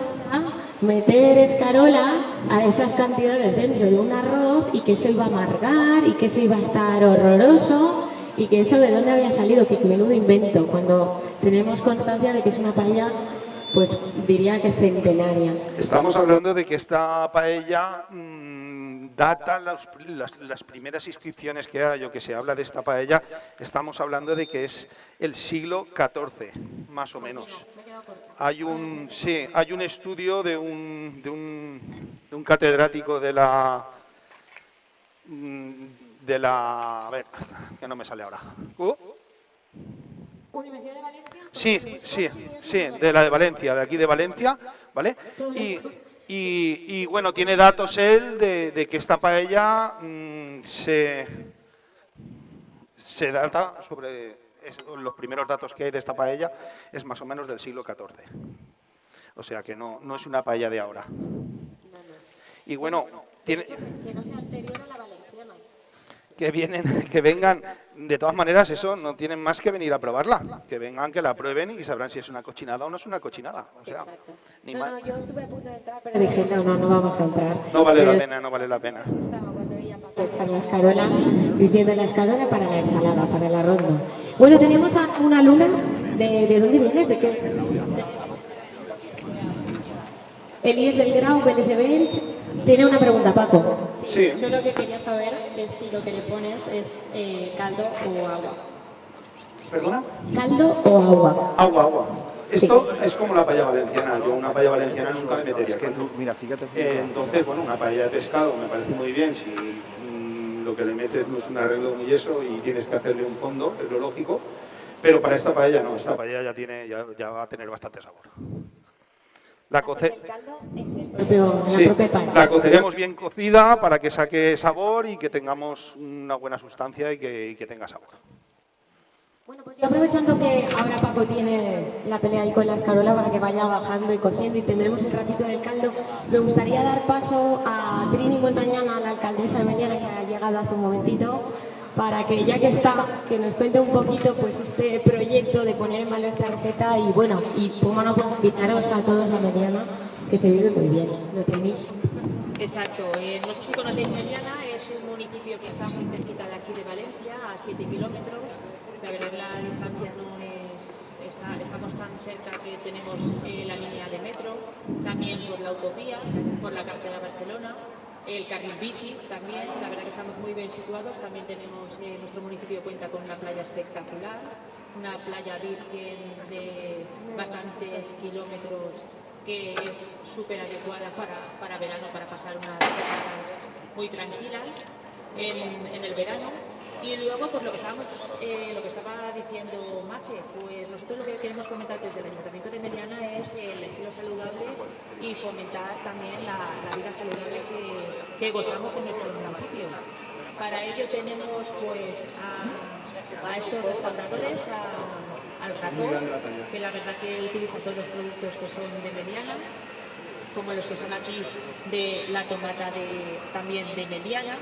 meter escarola a esas cantidades dentro de un arroz y que eso iba a amargar y que eso iba a estar horroroso y que eso de dónde había salido, que menudo invento, cuando tenemos constancia de que es una paella, pues diría que centenaria. Estamos hablando de que esta paella data las primeras inscripciones que hay o que se habla de esta paella, estamos hablando de que es el siglo XIV, más o menos. Hay un estudio de un catedrático de la a ver, que no me sale ahora. ¿Universidad de Valencia? Sí, de la de Valencia, de aquí de Valencia, ¿vale? Y bueno, tiene datos él de que esta paella se data sobre los primeros datos que hay de esta paella es más o menos del siglo XIV. O sea que no es una paella de ahora. Y bueno, tiene... Que no sea anterior a la valenciana. que vienen, que vengan. De todas maneras, eso no tienen más que venir a probarla. Que vengan, que la prueben y sabrán si es una cochinada o no es una cochinada. O sea, ni más. No, yo estuve a punto de entrar, pero dije, no vamos a entrar. No vale Pero la pena, no vale la pena. estaba cuando veía a Paco echar la escarola, diciendo la escarola para la ensalada, para el arroz no. Bueno, tenemos a una alumna. ¿De dónde vienes? ¿De qué? Elías del Grau, Vélez Event. Tiene una pregunta, Paco. Sí. Yo lo que quería saber es si lo que le pones es caldo o agua. ¿Perdona? ¿Caldo o agua? Agua. Esto es como la paella valenciana. Yo una paella valenciana nunca le metería caldo. Mira, fíjate. Entonces, bueno, una paella de pescado me parece muy bien si lo que le metes no es un arreglo muy eso y tienes que hacerle un fondo, es lo lógico. Pero para esta paella no, esta paella ya va a tener bastante sabor. La la coceremos bien cocida para que saque sabor y que tengamos una buena sustancia y que tenga sabor. Bueno, pues yo aprovechando que ahora Paco tiene la pelea ahí con la escarola para que vaya bajando y cociendo y tendremos un ratito del caldo, me gustaría dar paso a Trini Montañana, la alcaldesa de Meliana, que ha llegado hace un momentito, para que ya que está, que nos cuente un poquito pues este proyecto de poner en valor esta receta y bueno, y cómo no puedo invitaros a todos a Meliana, que se vive muy bien, ¿lo tenéis? Exacto, no sé si conocéis Meliana, es un municipio que está muy cerquita de aquí de Valencia, a 7 kilómetros. La verdad la distancia no estamos tan cerca que tenemos la línea de metro, también por la autovía, por la carretera Barcelona, el carril bici también, la verdad que estamos muy bien situados, también tenemos, nuestro municipio cuenta con una playa espectacular, una playa virgen de bastantes kilómetros que es súper adecuada para verano, para pasar unas jornadas muy tranquilas en el verano. Y luego, pues lo que estaba diciendo Mafe, pues nosotros lo que queremos comentar desde el Ayuntamiento de Meliana es el estilo saludable y fomentar también la vida saludable que gozamos en nuestro municipio. Para ello tenemos pues a estos restauradores, al Ratón, que la verdad que utiliza todos los productos que son de Meliana, como los que son aquí de la tomata también de Meliana.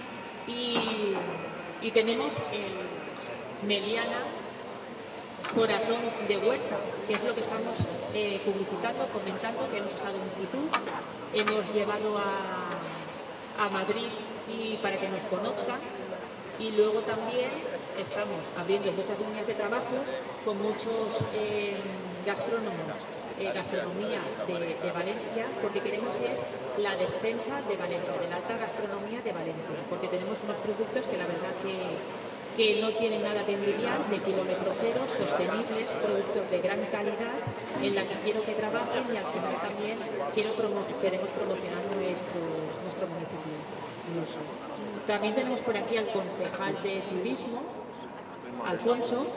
Y tenemos el Meliana Corazón de Huerta, que es lo que estamos publicitando, comentando, que hemos estado en YouTube, hemos llevado a Madrid y para que nos conozcan, y luego también estamos abriendo muchas líneas de trabajo con muchos gastrónomos, gastronomía de Valencia, porque queremos ser la despensa de Valencia, de la alta gastronomía de Valencia, porque tenemos unos productos que la verdad que no tienen nada que envidiar, de kilómetro cero, sostenibles, productos de gran calidad, en la que quiero que trabajen y al final también queremos promocionar nuestro municipio. También tenemos por aquí al concejal de turismo, Alfonso.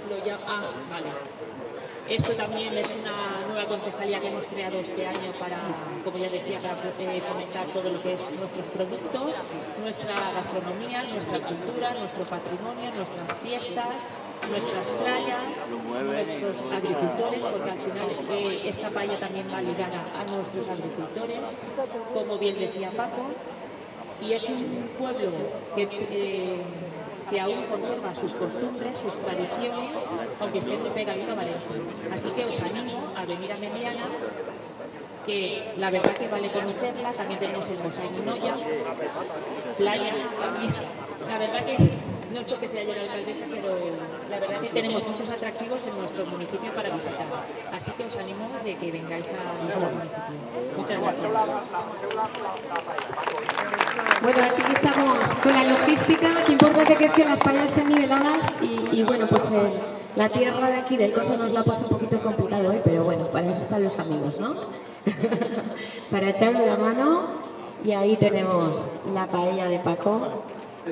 Vale. Esto también es una nueva concejalía que hemos creado este año para, como ya decía, para fomentar todo lo que es nuestros productos, nuestra gastronomía, nuestra cultura, nuestro patrimonio, nuestras fiestas, nuestras playas, nuestros agricultores, porque al final esta paella también va ligada a nuestros agricultores, como bien decía Paco, y es un pueblo que aún conserva sus costumbres, sus tradiciones, aunque esté muy pegadito a Valencia. Así que os animo a venir a Meliana, que la verdad que vale conocerla. También tenemos el Mosaic Noya, playa, la verdad que no es porque sea yo la alcaldesa, pero la verdad que tenemos muchos atractivos en nuestro municipio para visitar. Así que os animo de que vengáis a nuestro municipio. Muchas gracias. Bueno, aquí estamos con la logística. Qué importante que es que las paellas estén niveladas y bueno, pues la tierra de aquí del Coso nos la ha puesto un poquito complicado hoy, pero bueno, para eso están los amigos, ¿no? Para echarle la mano y ahí tenemos la paella de Paco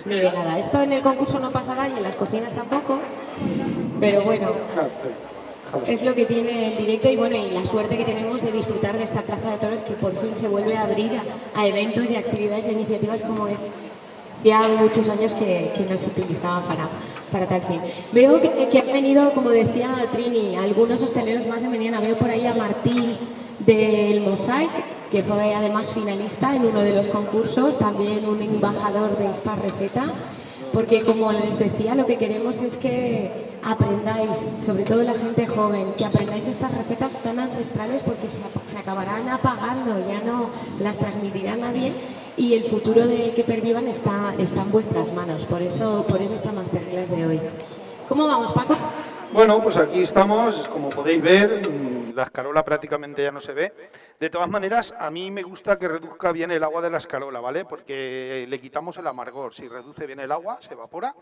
nivelada. Esto en el concurso no pasará y en las cocinas tampoco, pero bueno, es lo que tiene el directo y bueno, y la suerte que tenemos de disfrutar de esta Plaza de Toros que por fin se vuelve a abrir a eventos y actividades e iniciativas como es. Ya muchos años que no se utilizaba para tal fin. Veo que han venido, como decía Trini, algunos hosteleros más de Meliana. Veo por ahí a Martín del Mosaic, que fue además finalista en uno de los concursos, también un embajador de esta receta, porque como les decía, lo que queremos es que aprendáis, sobre todo la gente joven, que aprendáis estas recetas tan ancestrales porque se acabarán apagando, ya no las transmitirá nadie y el futuro de que pervivan está en vuestras manos, por eso esta masterclass de hoy. ¿Cómo vamos, Paco? Bueno, pues aquí estamos, como podéis ver, la escarola prácticamente ya no se ve. De todas maneras, a mí me gusta que reduzca bien el agua de la escarola, ¿vale? Porque le quitamos el amargor. Si reduce bien el agua, se evapora,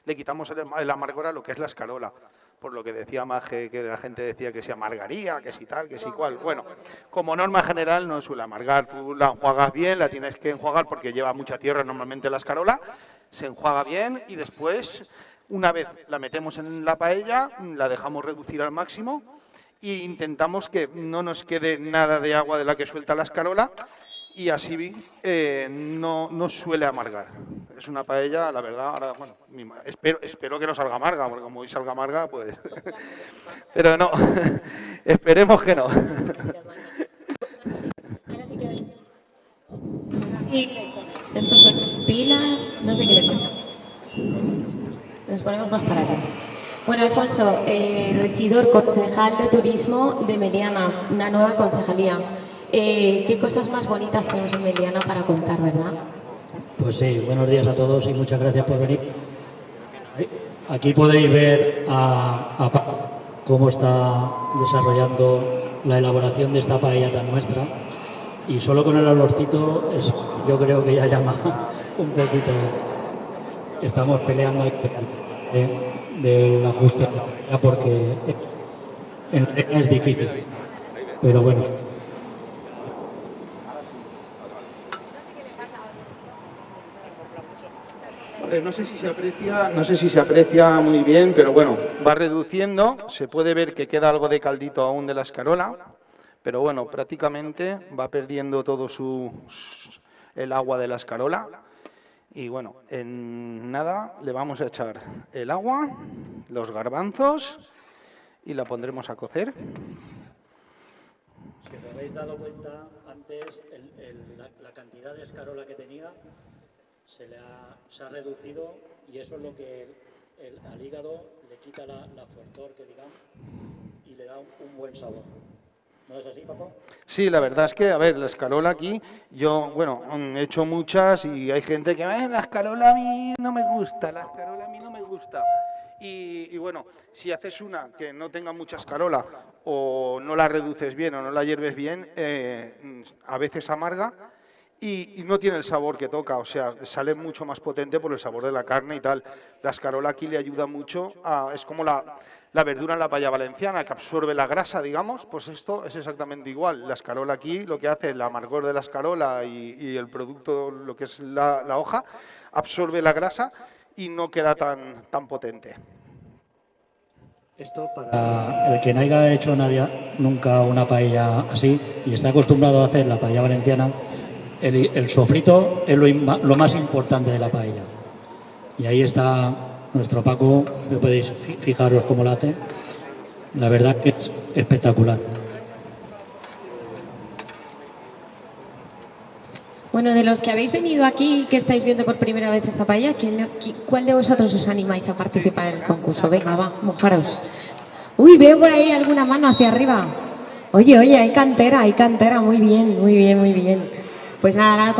le quitamos el amargor a lo que es la escarola. Por lo que decía Maje, que la gente decía que se amargaría, que si tal, que si cual. Bueno, como norma general no suele amargar. Tú la enjuagas bien, la tienes que enjuagar porque lleva mucha tierra normalmente la escarola. Se enjuaga bien y después, una vez la metemos en la paella, la dejamos reducir al máximo e intentamos que no nos quede nada de agua de la que suelta la escarola y así no suele amargar. Es una paella, la verdad, ahora, bueno, espero que no salga amarga, porque como hoy salga amarga, pues... Pero no, esperemos que no. Estos son pilas, no sé qué le pasa. Nos ponemos más para acá. Bueno, Alfonso, regidor, concejal de turismo de Meliana, una nueva concejalía. ¿Qué cosas más bonitas tenemos en Meliana para contar, verdad? Pues sí, buenos días a todos y muchas gracias por venir. Aquí podéis ver a Paco cómo está desarrollando la elaboración de esta paella tan nuestra. Y solo con el olorcito, yo creo que ya llama un poquito. Estamos peleando del ajuste porque es difícil, pero bueno. No sé si se aprecia muy bien, pero bueno, va reduciendo. Se puede ver que queda algo de caldito aún de la escarola, pero bueno, prácticamente va perdiendo todo el agua de la escarola. Y bueno, en nada le vamos a echar el agua, los garbanzos y la pondremos a cocer. Si os habéis dado cuenta, antes la cantidad de escarola que tenía se ha reducido y eso es lo que al hígado le quita la fuertor, que digamos, y le da un buen sabor. ¿No es así, Paco? Sí, la verdad es que, a ver, la escarola aquí, yo, bueno, he hecho muchas y hay gente que, la escarola a mí no me gusta, la escarola a mí no me gusta. Y bueno, si haces una que no tenga mucha escarola o no la reduces bien o no la hierves bien, a veces amarga y no tiene el sabor que toca, o sea, sale mucho más potente por el sabor de la carne y tal. La escarola aquí le ayuda mucho, es como la verdura en la paella valenciana, que absorbe la grasa, digamos, pues esto es exactamente igual. La escarola aquí, lo que hace el amargor de la escarola y el producto, lo que es la hoja, absorbe la grasa y no queda tan potente. Esto para el que no haya hecho nunca una paella así y está acostumbrado a hacer la paella valenciana, el sofrito es lo más importante de la paella. Y ahí está nuestro Paco, que podéis fijaros cómo lo hace. La verdad que es espectacular. Bueno, de los que habéis venido aquí, que estáis viendo por primera vez esta paella, ¿cuál de vosotros os animáis a participar en el concurso? Venga, va, mojaros. Uy, veo por ahí alguna mano hacia arriba. Oye, hay cantera, muy bien, muy bien, muy bien. Pues nada,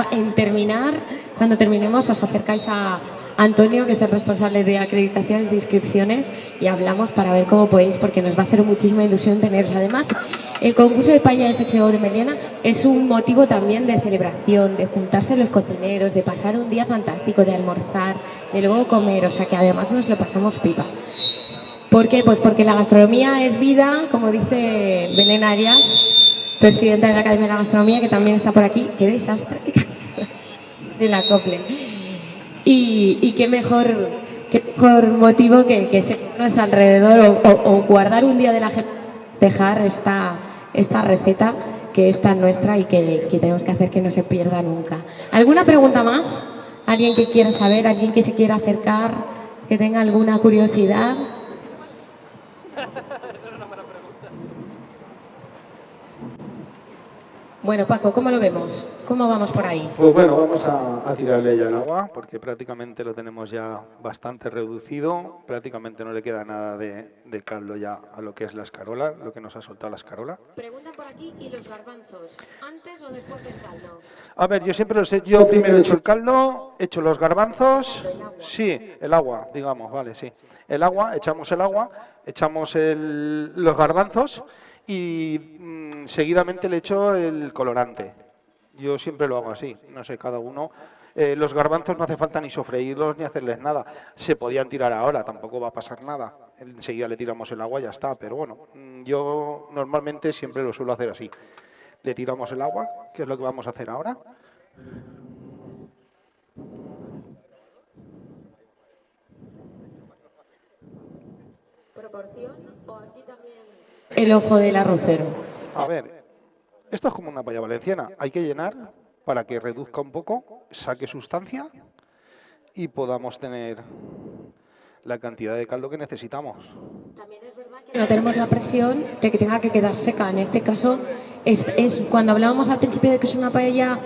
cuando terminemos os acercáis a Antonio, que es el responsable de acreditaciones de inscripciones, y hablamos para ver cómo podéis, porque nos va a hacer muchísima ilusión teneros. Además, el concurso de paella del FCO de Meliana es un motivo también de celebración, de juntarse los cocineros, de pasar un día fantástico, de almorzar, de luego comer, o sea que además nos lo pasamos pipa. ¿Por qué? Pues porque la gastronomía es vida, como dice Belén Arias, presidenta de la Academia de la Gastronomía, que también está por aquí. ¡Qué desastre! Del acople. Y qué mejor motivo que sentarnos alrededor o guardar un día de la gente, dejar esta receta que es tan nuestra y que tenemos que hacer que no se pierda nunca. ¿Alguna pregunta más? ¿Alguien que quiera saber? ¿Alguien que se quiera acercar? ¿Que tenga alguna curiosidad? Bueno, Paco, ¿cómo lo vemos? ¿Cómo vamos por ahí? Pues bueno, vamos a tirarle ya el agua, porque prácticamente lo tenemos ya bastante reducido. Prácticamente no le queda nada de caldo ya a lo que es la escarola, lo que nos ha soltado la escarola. Preguntan por aquí, ¿y los garbanzos? ¿Antes o después del caldo? A ver, yo siempre los he... Yo primero he hecho el caldo, he hecho los garbanzos... Sí, el agua, digamos, vale, sí. El agua, echamos los garbanzos y seguidamente le echo el colorante. Yo siempre lo hago así, no sé, cada uno. Los garbanzos no hace falta ni sofreírlos ni hacerles nada. Se podían tirar ahora, tampoco va a pasar nada. Enseguida le tiramos el agua y ya está. Pero bueno, yo normalmente siempre lo suelo hacer así. Le tiramos el agua, que es lo que vamos a hacer ahora. ¿Proporción o aquí también el ojo del arrocero? A ver, esto es como una paella valenciana. Hay que llenar para que reduzca un poco, saque sustancia y podamos tener la cantidad de caldo que necesitamos. También es verdad que no tenemos la presión de que tenga que quedar seca. En este caso, es cuando hablábamos al principio de que es una paella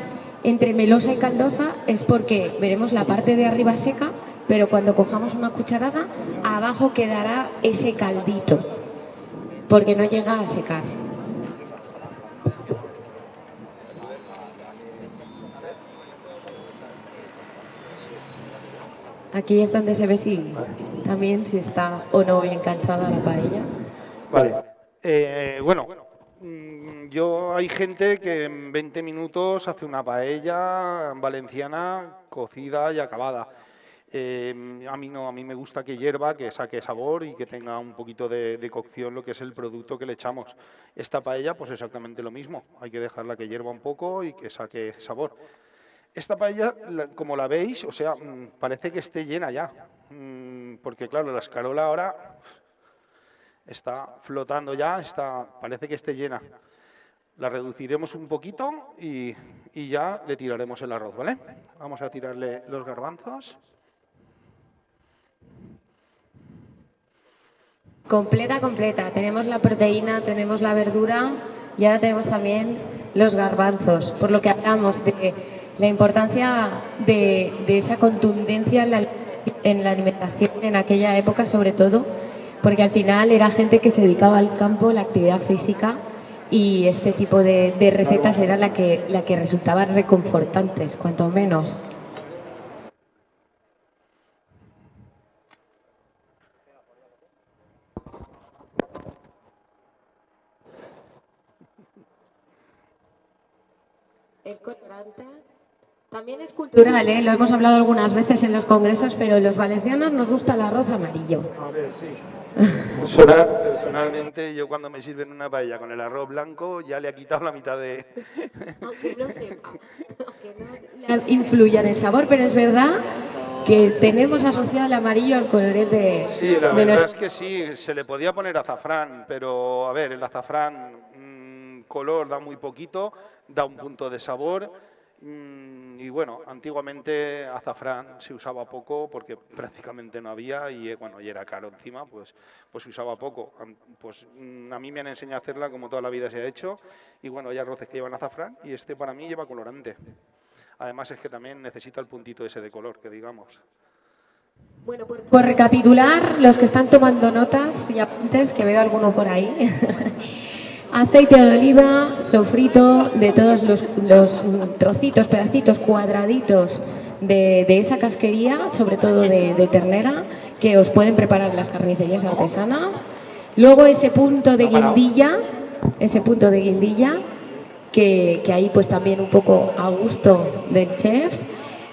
entre melosa y caldosa, es porque veremos la parte de arriba seca, pero cuando cojamos una cucharada, abajo quedará ese caldito, porque no llega a secar. Aquí es donde se ve si también si está o no bien calzada la paella. Vale. Bueno, hay gente que en 20 minutos hace una paella valenciana cocida y acabada. A mí no, a mí me gusta que hierva, que saque sabor y que tenga un poquito de cocción lo que es el producto que le echamos. Esta paella, pues exactamente lo mismo. Hay que dejarla que hierva un poco y que saque sabor. Esta paella, como la veis, o sea, parece que esté llena ya, porque claro, la escarola ahora está flotando ya, parece que esté llena. La reduciremos un poquito y ya le tiraremos el arroz, ¿vale? Vamos a tirarle los garbanzos. Completa. Tenemos la proteína, tenemos la verdura y ahora tenemos también los garbanzos, por lo que hablamos de la importancia de esa contundencia en la alimentación en aquella época, sobre todo, porque al final era gente que se dedicaba al campo, la actividad física, y este tipo de recetas era la que resultaban reconfortantes, cuanto menos. El colorante también es cultural, ¿eh? Lo hemos hablado algunas veces en los congresos, pero los valencianos nos gusta el arroz amarillo. A ver, sí. Personalmente, yo cuando me sirven una paella con el arroz blanco, ya le ha quitado la mitad de... Aunque no sepa, aunque no influya en el sabor, pero es verdad que tenemos asociado el amarillo al colorete. Sí, la verdad es que sí, se le podía poner azafrán, pero a ver, el azafrán color da muy poquito, da un punto de sabor. Y bueno, antiguamente azafrán se usaba poco porque prácticamente no había y bueno, y era caro encima, pues se usaba poco. Pues a mí me han enseñado a hacerla como toda la vida se ha hecho y bueno, hay arroces que llevan azafrán y este para mí lleva colorante. Además es que también necesita el puntito ese de color, que digamos. Bueno, por recapitular, los que están tomando notas y apuntes, que veo alguno por ahí. Aceite de oliva, sofrito de todos los trocitos, pedacitos, cuadraditos de esa casquería, sobre todo de ternera, que os pueden preparar las carnicerías artesanas. Luego ese punto de guindilla, que ahí pues también un poco a gusto del chef.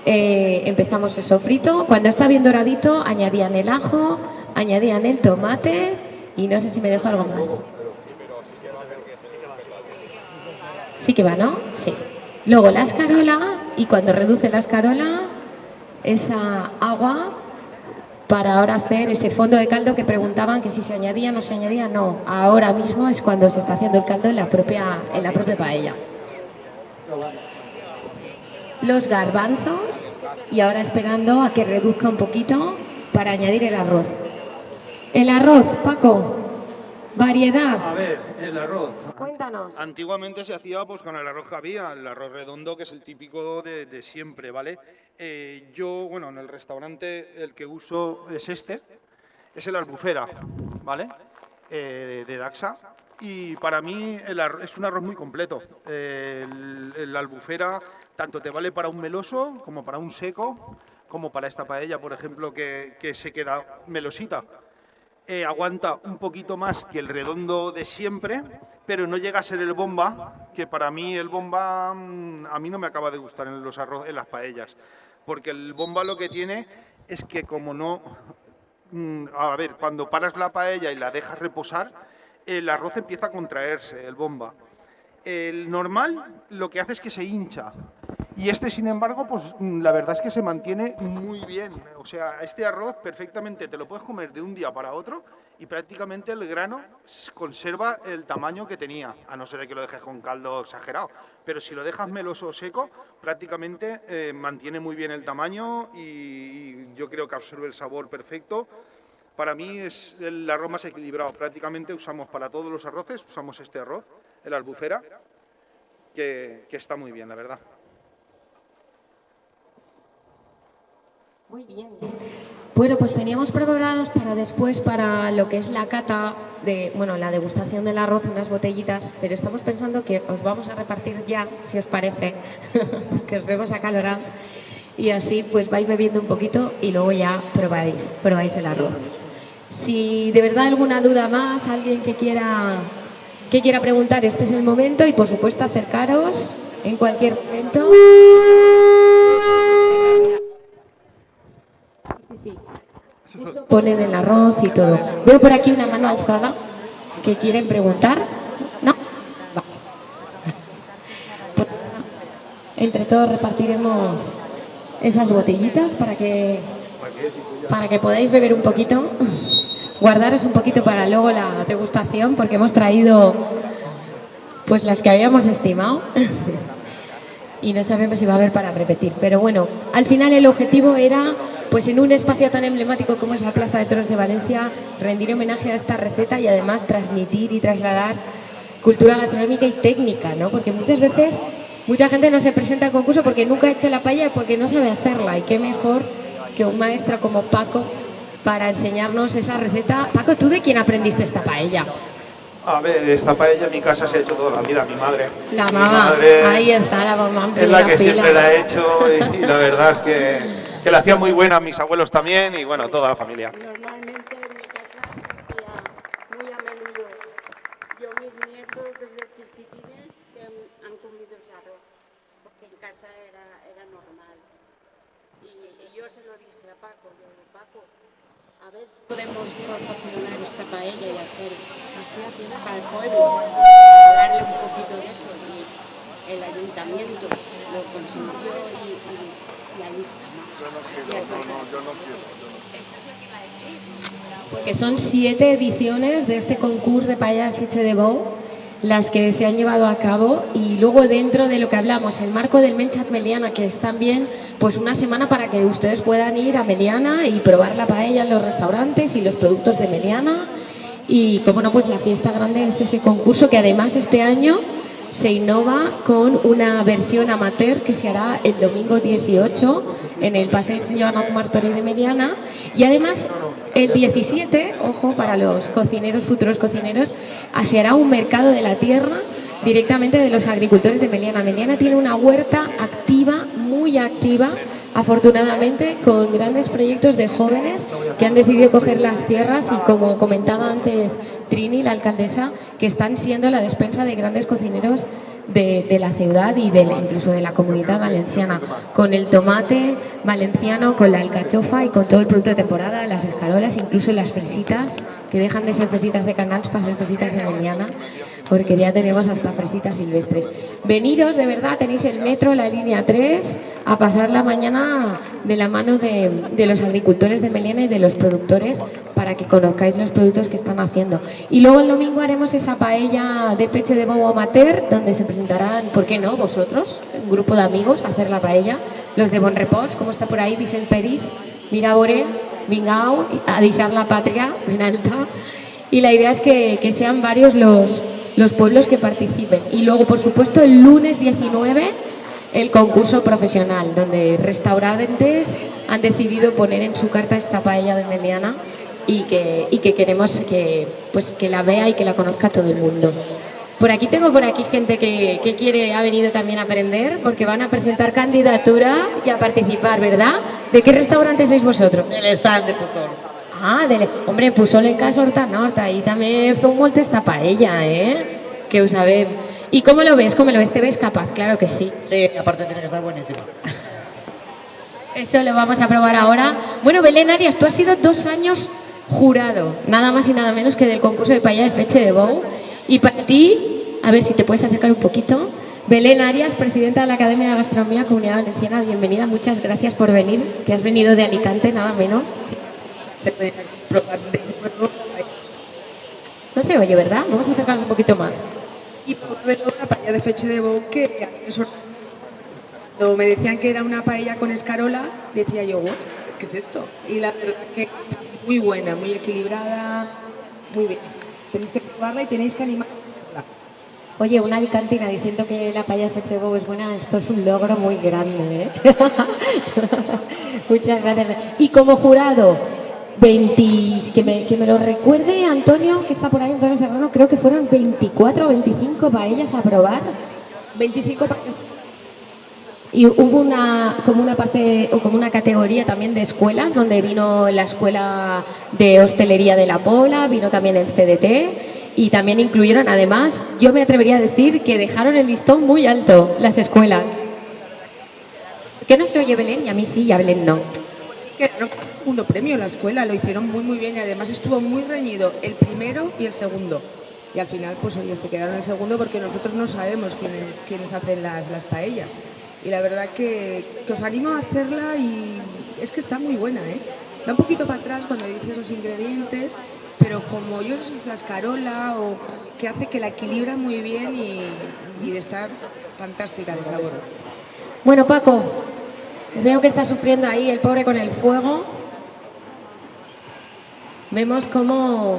Empezamos el sofrito. Cuando está bien doradito, añadían el ajo, añadían el tomate y no sé si me dejo algo más. Sí que va, ¿no? Sí. Luego la escarola y cuando reduce la escarola, esa agua para ahora hacer ese fondo de caldo que preguntaban que si se añadía o no se añadía. No, ahora mismo es cuando se está haciendo el caldo en la propia paella. Los garbanzos y ahora esperando a que reduzca un poquito para añadir el arroz. El arroz, Paco. Variedad. A ver, el arroz. Cuéntanos. Antiguamente se hacía pues con el arroz que había, el arroz redondo, que es el típico de siempre, ¿vale? Yo, bueno, en el restaurante el que uso es es el albufera, ¿vale? De Daxa. Y para mí es un arroz muy completo. El albufera tanto te vale para un meloso como para un seco, como para esta paella, por ejemplo, que se queda melosita. Aguanta un poquito más que el redondo de siempre, pero no llega a ser el bomba, que para mí el bomba a mí no me acaba de gustar en los arroz, en las paellas, porque el bomba lo que tiene es que como no... A ver, cuando paras la paella y la dejas reposar, el arroz empieza a contraerse, el bomba. El normal lo que hace es que se hincha. Y este, sin embargo, pues la verdad es que se mantiene muy bien. O sea, este arroz perfectamente te lo puedes comer de un día para otro y prácticamente el grano conserva el tamaño que tenía, a no ser de que lo dejes con caldo exagerado. Pero si lo dejas meloso o seco, prácticamente mantiene muy bien el tamaño y yo creo que absorbe el sabor perfecto. Para mí es el arroz más equilibrado. Prácticamente usamos para todos los arroces, usamos este arroz, el albufera, que está muy bien, la verdad. Muy bien. Bueno, pues teníamos preparados para después, para lo que es la cata, la degustación del arroz, unas botellitas, pero estamos pensando que os vamos a repartir ya, si os parece, que os vemos acalorados, y así pues vais bebiendo un poquito y luego ya probáis el arroz. Si de verdad alguna duda más, alguien que quiera preguntar, este es el momento y por supuesto acercaros en cualquier momento. Sí. Ponen el arroz y todo. Veo por aquí una mano alzada que quieren preguntar. ¿No? Va. Pues, entre todos repartiremos esas botellitas para que podáis beber un poquito. Guardaros un poquito para luego la degustación, porque hemos traído pues las que habíamos estimado y no sabemos si va a haber para repetir. Pero bueno, al final el objetivo era, pues en un espacio tan emblemático como es la Plaza de Toros de Valencia, rendir homenaje a esta receta y además transmitir y trasladar cultura gastronómica y técnica, ¿no? Porque muchas veces mucha gente no se presenta al concurso porque nunca ha hecho la paella y porque no sabe hacerla, y qué mejor que un maestro como Paco para enseñarnos esa receta. Paco, ¿tú de quién aprendiste esta paella? A ver, esta paella en mi casa se ha hecho toda la vida, mi madre. La mamá, ahí está la mamá. Es la que siempre la he hecho y la verdad es que la hacía muy buena, mis abuelos también y bueno, toda la familia. Normalmente en mi casa se hacía muy a menudo. Yo, mis nietos desde chiquitines que han comido ese arroz, porque en casa era normal. Y yo se lo dije a Paco, Paco, a ver si podemos proporcionar esta paella y hacer para el pueblo, darle un poquito de eso. Y el ayuntamiento lo consintió y ahí está. Yo no quiero. Porque son 7 ediciones de este concurso de paella de Fitxe de Bou las que se han llevado a cabo, y luego dentro de lo que hablamos, el marco del Menchat Meliana, que es también pues una semana para que ustedes puedan ir a Meliana y probar la paella en los restaurantes y los productos de Meliana. Y como no, pues la fiesta grande es ese concurso que además este año se innova con una versión amateur que se hará el domingo 18 en el Passeig Joan Martorell de Meliana, y además el 17, ojo, para los cocineros, futuros cocineros, se hará un mercado de la tierra directamente de los agricultores de Meliana. Meliana tiene una huerta activa, muy activa, afortunadamente, con grandes proyectos de jóvenes que han decidido coger las tierras y, como comentaba antes Trini, la alcaldesa, que están siendo la despensa de grandes cocineros de la ciudad y incluso de la comunidad valenciana, con el tomate valenciano, con la alcachofa y con todo el producto de temporada, las escarolas, incluso las fresitas, que dejan de ser fresitas de Canals para ser fresitas de Meliana, porque ya tenemos hasta fresitas silvestres. Veniros, de verdad, tenéis el metro, la línea 3, a pasar la mañana de la mano de los agricultores de Meliana y de los productores, para que conozcáis los productos que están haciendo. Y luego el domingo haremos esa paella de Fitxe de Bou amateur, donde se presentarán, ¿por qué no?, vosotros, un grupo de amigos, a hacer la paella, los de Bon Repòs, como está por ahí, Vicent Peris, Mira Boré, Vingao, a deixar la patria, en alta. y la idea es que sean varios los pueblos que participen. Y luego, por supuesto, el lunes 19, el concurso profesional, donde restaurantes han decidido poner en su carta esta paella de Meliana y que queremos que la vea y que la conozca todo el mundo. Tengo por aquí gente que ha venido también a aprender, porque van a presentar candidatura y a participar, ¿verdad? ¿De qué restaurante sois vosotros? Del stand de Puzol. Hombre, Puzol en casa Horta Nord, ahí també feu molta esta paella, que ho sabem. ¿Y cómo lo ves? ¿Te ves capaz? Claro que sí. Sí, aparte tiene que estar buenísima. Eso lo vamos a probar ahora. Bueno, Belén Arias, tú has sido 2 años jurado, nada más y nada menos que del concurso de paella de Fetge de Bou. Y para ti, a ver si te puedes acercar un poquito, Belén Arias, presidenta de la Academia de Gastronomía Comunidad Valenciana, bienvenida, muchas gracias por venir, que has venido de Alicante, nada menos. Sí. No se oye, ¿verdad? Vamos a acercarnos un poquito más. Y por ver una paella de Fetge de Bou que cuando me decían que era una paella con escarola, decía yo, ¿what? ¿Qué es esto? Y la verdad que muy buena, muy equilibrada, muy bien. Tenéis que probarla y tenéis que animarla. Oye, una alicantina diciendo que la paella de Fetge de Bou es buena, esto es un logro muy grande, Muchas gracias. Y como jurado, que me lo recuerde Antonio, que está por ahí, Antonio Serrano, creo que fueron 24 o 25 paellas a probar. 25 paellas. Y hubo como una categoría también de escuelas, donde vino la escuela de hostelería de La Pobla, vino también el CDT y también incluyeron, además, yo me atrevería a decir que dejaron el listón muy alto las escuelas. ¿Qué no se oye Belén? Y a mí sí, y a Belén no. Que ganó el segundo premio la escuela, lo hicieron muy bien y además estuvo muy reñido el primero y el segundo. Y al final, pues oye, se quedaron el segundo porque nosotros no sabemos quiénes hacen las paellas. Y la verdad que os animo a hacerla y es que está muy buena, Da un poquito para atrás cuando dices los ingredientes, pero como yo no sé si es la escarola o que hace que la equilibra muy bien y de estar fantástica de sabor. Bueno, Paco, veo que está sufriendo ahí el pobre con el fuego. Vemos cómo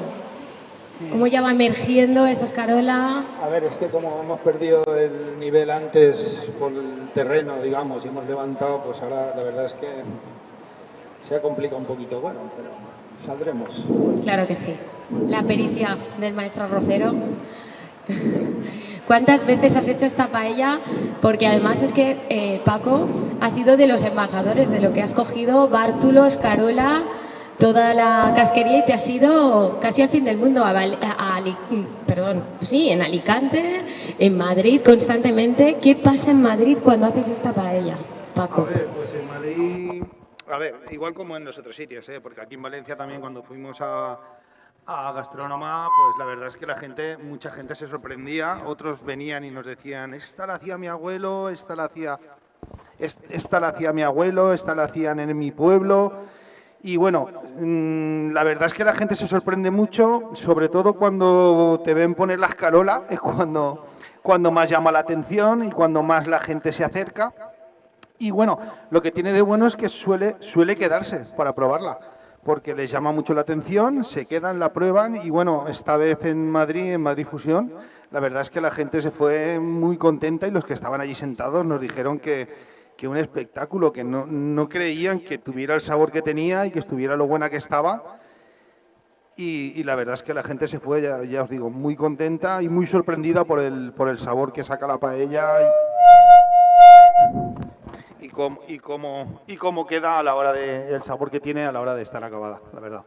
ya va emergiendo esa escarola. A ver, es que como hemos perdido el nivel antes por el terreno, digamos, y hemos levantado, pues ahora la verdad es que se ha complicado un poquito. Bueno, pero saldremos. Claro que sí. La pericia del maestro arrocero. ¿Cuántas veces has hecho esta paella? Porque además es que Paco ha sido de los embajadores de lo que has cogido Bártulo, escarola, toda la casquería y te has ido casi al fin del mundo, en Alicante, en Madrid constantemente. ¿Qué pasa en Madrid cuando haces esta paella, Paco? A ver, pues en Madrid, igual como en los otros sitios, porque aquí en Valencia también cuando fuimos a Gastrónoma, pues la verdad es que mucha gente se sorprendía, otros venían y nos decían, esta la hacía mi abuelo, esta la hacía mi abuelo, esta la hacían en mi pueblo. Y bueno, la verdad es que la gente se sorprende mucho, sobre todo cuando te ven poner la escarola, es cuando más llama la atención y cuando más la gente se acerca. Y bueno, lo que tiene de bueno es que suele quedarse para probarla, porque les llama mucho la atención, se quedan, la prueban y bueno, esta vez en Madrid Fusión, la verdad es que la gente se fue muy contenta y los que estaban allí sentados nos dijeron que un espectáculo, que no creían que tuviera el sabor que tenía y que estuviera lo buena que estaba. Y la verdad es que la gente se fue, ya os digo, muy contenta y muy sorprendida por el sabor que saca la paella y cómo queda a la hora el sabor que tiene a la hora de estar acabada, la verdad.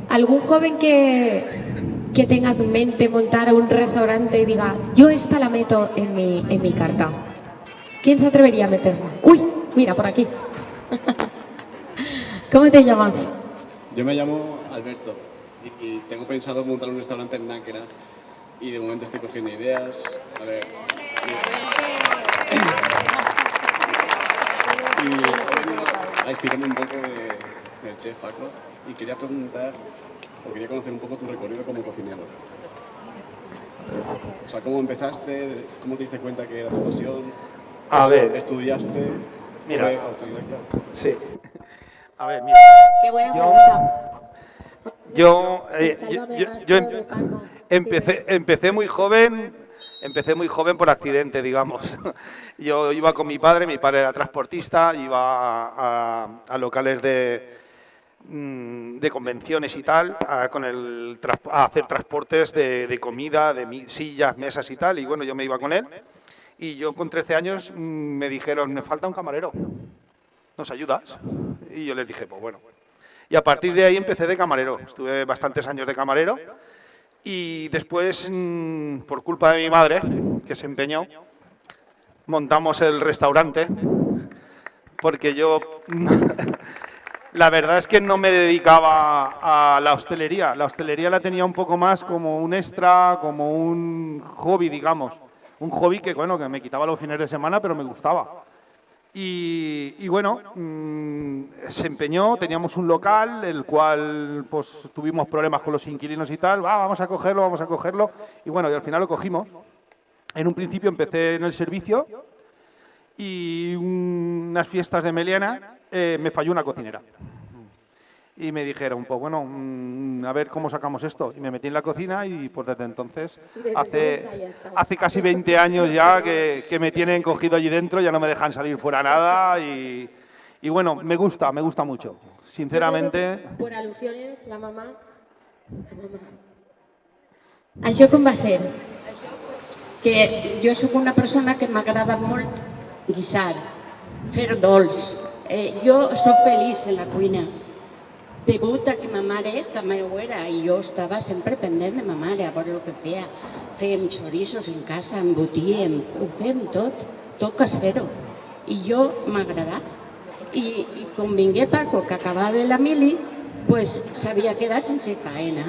¿Algún joven que tenga en mente montar un restaurante y diga, yo esta la meto en mi carta? ¿Quién se atrevería a meterla? Uy, mira, por aquí. ¿Cómo te llamas? Yo me llamo Alberto y tengo pensado montar un restaurante en Náquera y de momento estoy cogiendo ideas. A ver. Y a explicarme un poco del chef Paco y quería quería conocer un poco tu recorrido como cocinero. O sea, ¿cómo empezaste? ¿Cómo te diste cuenta que era tu pasión? A ver. ¿Estudiaste? Mira. ¿Autodidacta? Sí. A ver, mira. Qué buena pregunta. Empecé muy joven. Empecé muy joven por accidente, digamos. Yo iba con mi padre era transportista, iba a locales de convenciones y tal, a hacer transportes de comida, de sillas, mesas y tal, y bueno, yo me iba con él. Y yo con 13 años me dijeron, me falta un camarero, ¿nos ayudas? Y yo les dije, pues bueno. Y a partir de ahí empecé de camarero, estuve bastantes años de camarero. Y después, por culpa de mi madre, que se empeñó, montamos el restaurante, porque yo, la verdad es que no me dedicaba a la hostelería. La hostelería la tenía un poco más como un extra, como un hobby, digamos. Un hobby que, bueno, que me quitaba los fines de semana, pero me gustaba. Y bueno, se empeñó, teníamos un local, el cual pues tuvimos problemas con los inquilinos y tal, vamos a cogerlo, y bueno, y al final lo cogimos. En un principio empecé en el servicio y unas fiestas de Meliana me falló una cocinera. Y me dijeron, pues bueno, a ver cómo sacamos esto. Y me metí en la cocina y pues desde entonces, hace casi 20 años ya que me tienen cogido allí dentro, ya no me dejan salir fuera nada y bueno, me gusta mucho, sinceramente. Por alusiones, la mamá... Això com va ser? Que jo sóc una persona que m'agrada molt guisar, fer dolç. Jo sóc feliç en la cuina. Degut a que ma mare també ho era i jo estava sempre pendent de ma mare a veure el que feia. Fèiem xorissos en casa, embotíem, ho fèiem tot casero. I jo m'agradava. I quan vingué Paco, que acabava de la mili, pues s'havia quedat sense faena.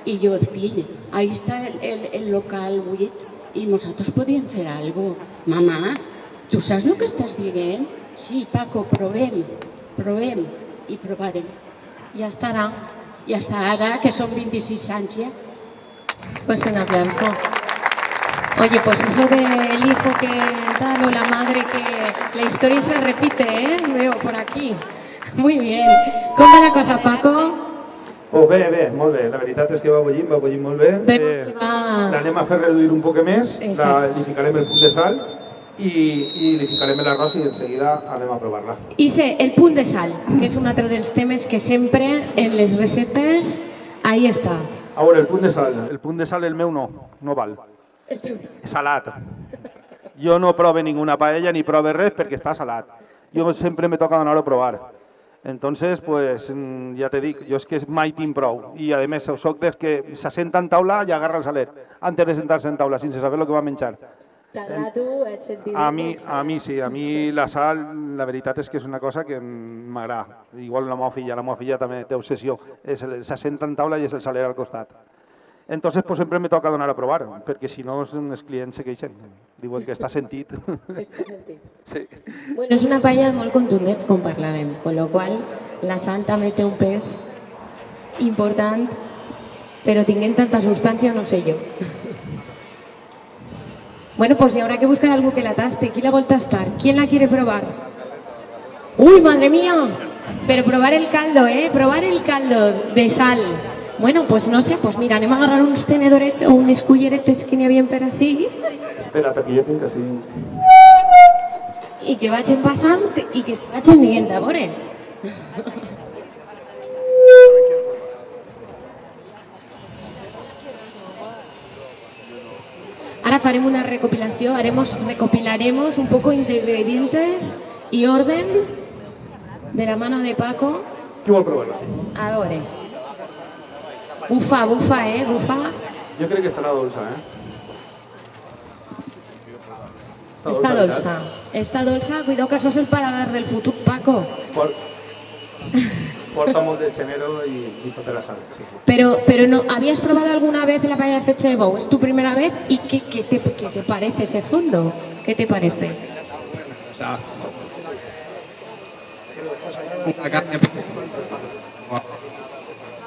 I jo, fill, ahí està el local buit i nosaltres podíem fer alguna cosa. Mamà, tu saps el que estàs dient? Sí, Paco, provem i provarem. Ya estará. Ya está, ahora que son 26 años ya. Pues un aplauso. Oye, pues eso del hijo que tal o la madre que la historia se repite, ¿eh? Veo por aquí. Muy bien. ¿Cómo va la cosa, Paco? Oh, bé, molt bé. La veritat és que va bullint molt bé. L'anem a fer reduir un poc més, li ficarem el punt de sal i li ficarem l'arròs i enseguida anem a provar-la. I sé, el punt de sal, que és un altre dels temes que sempre en les recetes, ahí està. A veure, el punt de sal el meu no val. Salat. Jo no prove ninguna paella ni prove res perquè està salat. Jo sempre me toca donar-ho a provar. Entonces, pues, ja te dic, jo és que mai tinc prou. I, a més, soc dels que se senta en taula i agarra el saler, antes de sentar-se en taula, sense saber el que va a menjar. A mi sí, a mi la sal, la veritat és que és una cosa que m'agrada. Igual la meva filla també té obsessió, se senta en taula i és el saler al costat. Entonces, pues sempre me toca donar a provar, perquè si no els clients se queixen, diuen que està sentit. Sí. Bueno, és una paella molt contundent, com parlàvem, con lo qual la sal també té un pes important, però tinguent tanta substància no sé jo. Bueno, pues y habrá que buscar algo que la taste. ¿Quién la vuelta a tastar? ¿Quién la quiere probar? ¡Uy, madre mía! Pero probar el caldo, probar el caldo de sal. Bueno, pues no sé, pues mira, anem a agarrar uns tenedorets o unes culleretes que n'hi havia per així. Espera, perquè jo tinc així. I que vagin passant i que vagin dient, a veure. Ahora haremos una recopilación, recopilaremos un poco de ingredientes y orden de la mano de Paco. Qui vol provar-la? Ahora. Bufa, bufa. Jo crec que estarà dolça, Está dolça. Cuidado que sos el paladar del futuro, Paco. Porta molt de genero y tota la sal. Pero no, ¿habías probado alguna vez la paella de fecha de bou? ¿Es tu primera vez? ¿Y qué te parece ese fondo? ¿Qué te parece? O sea, una carne...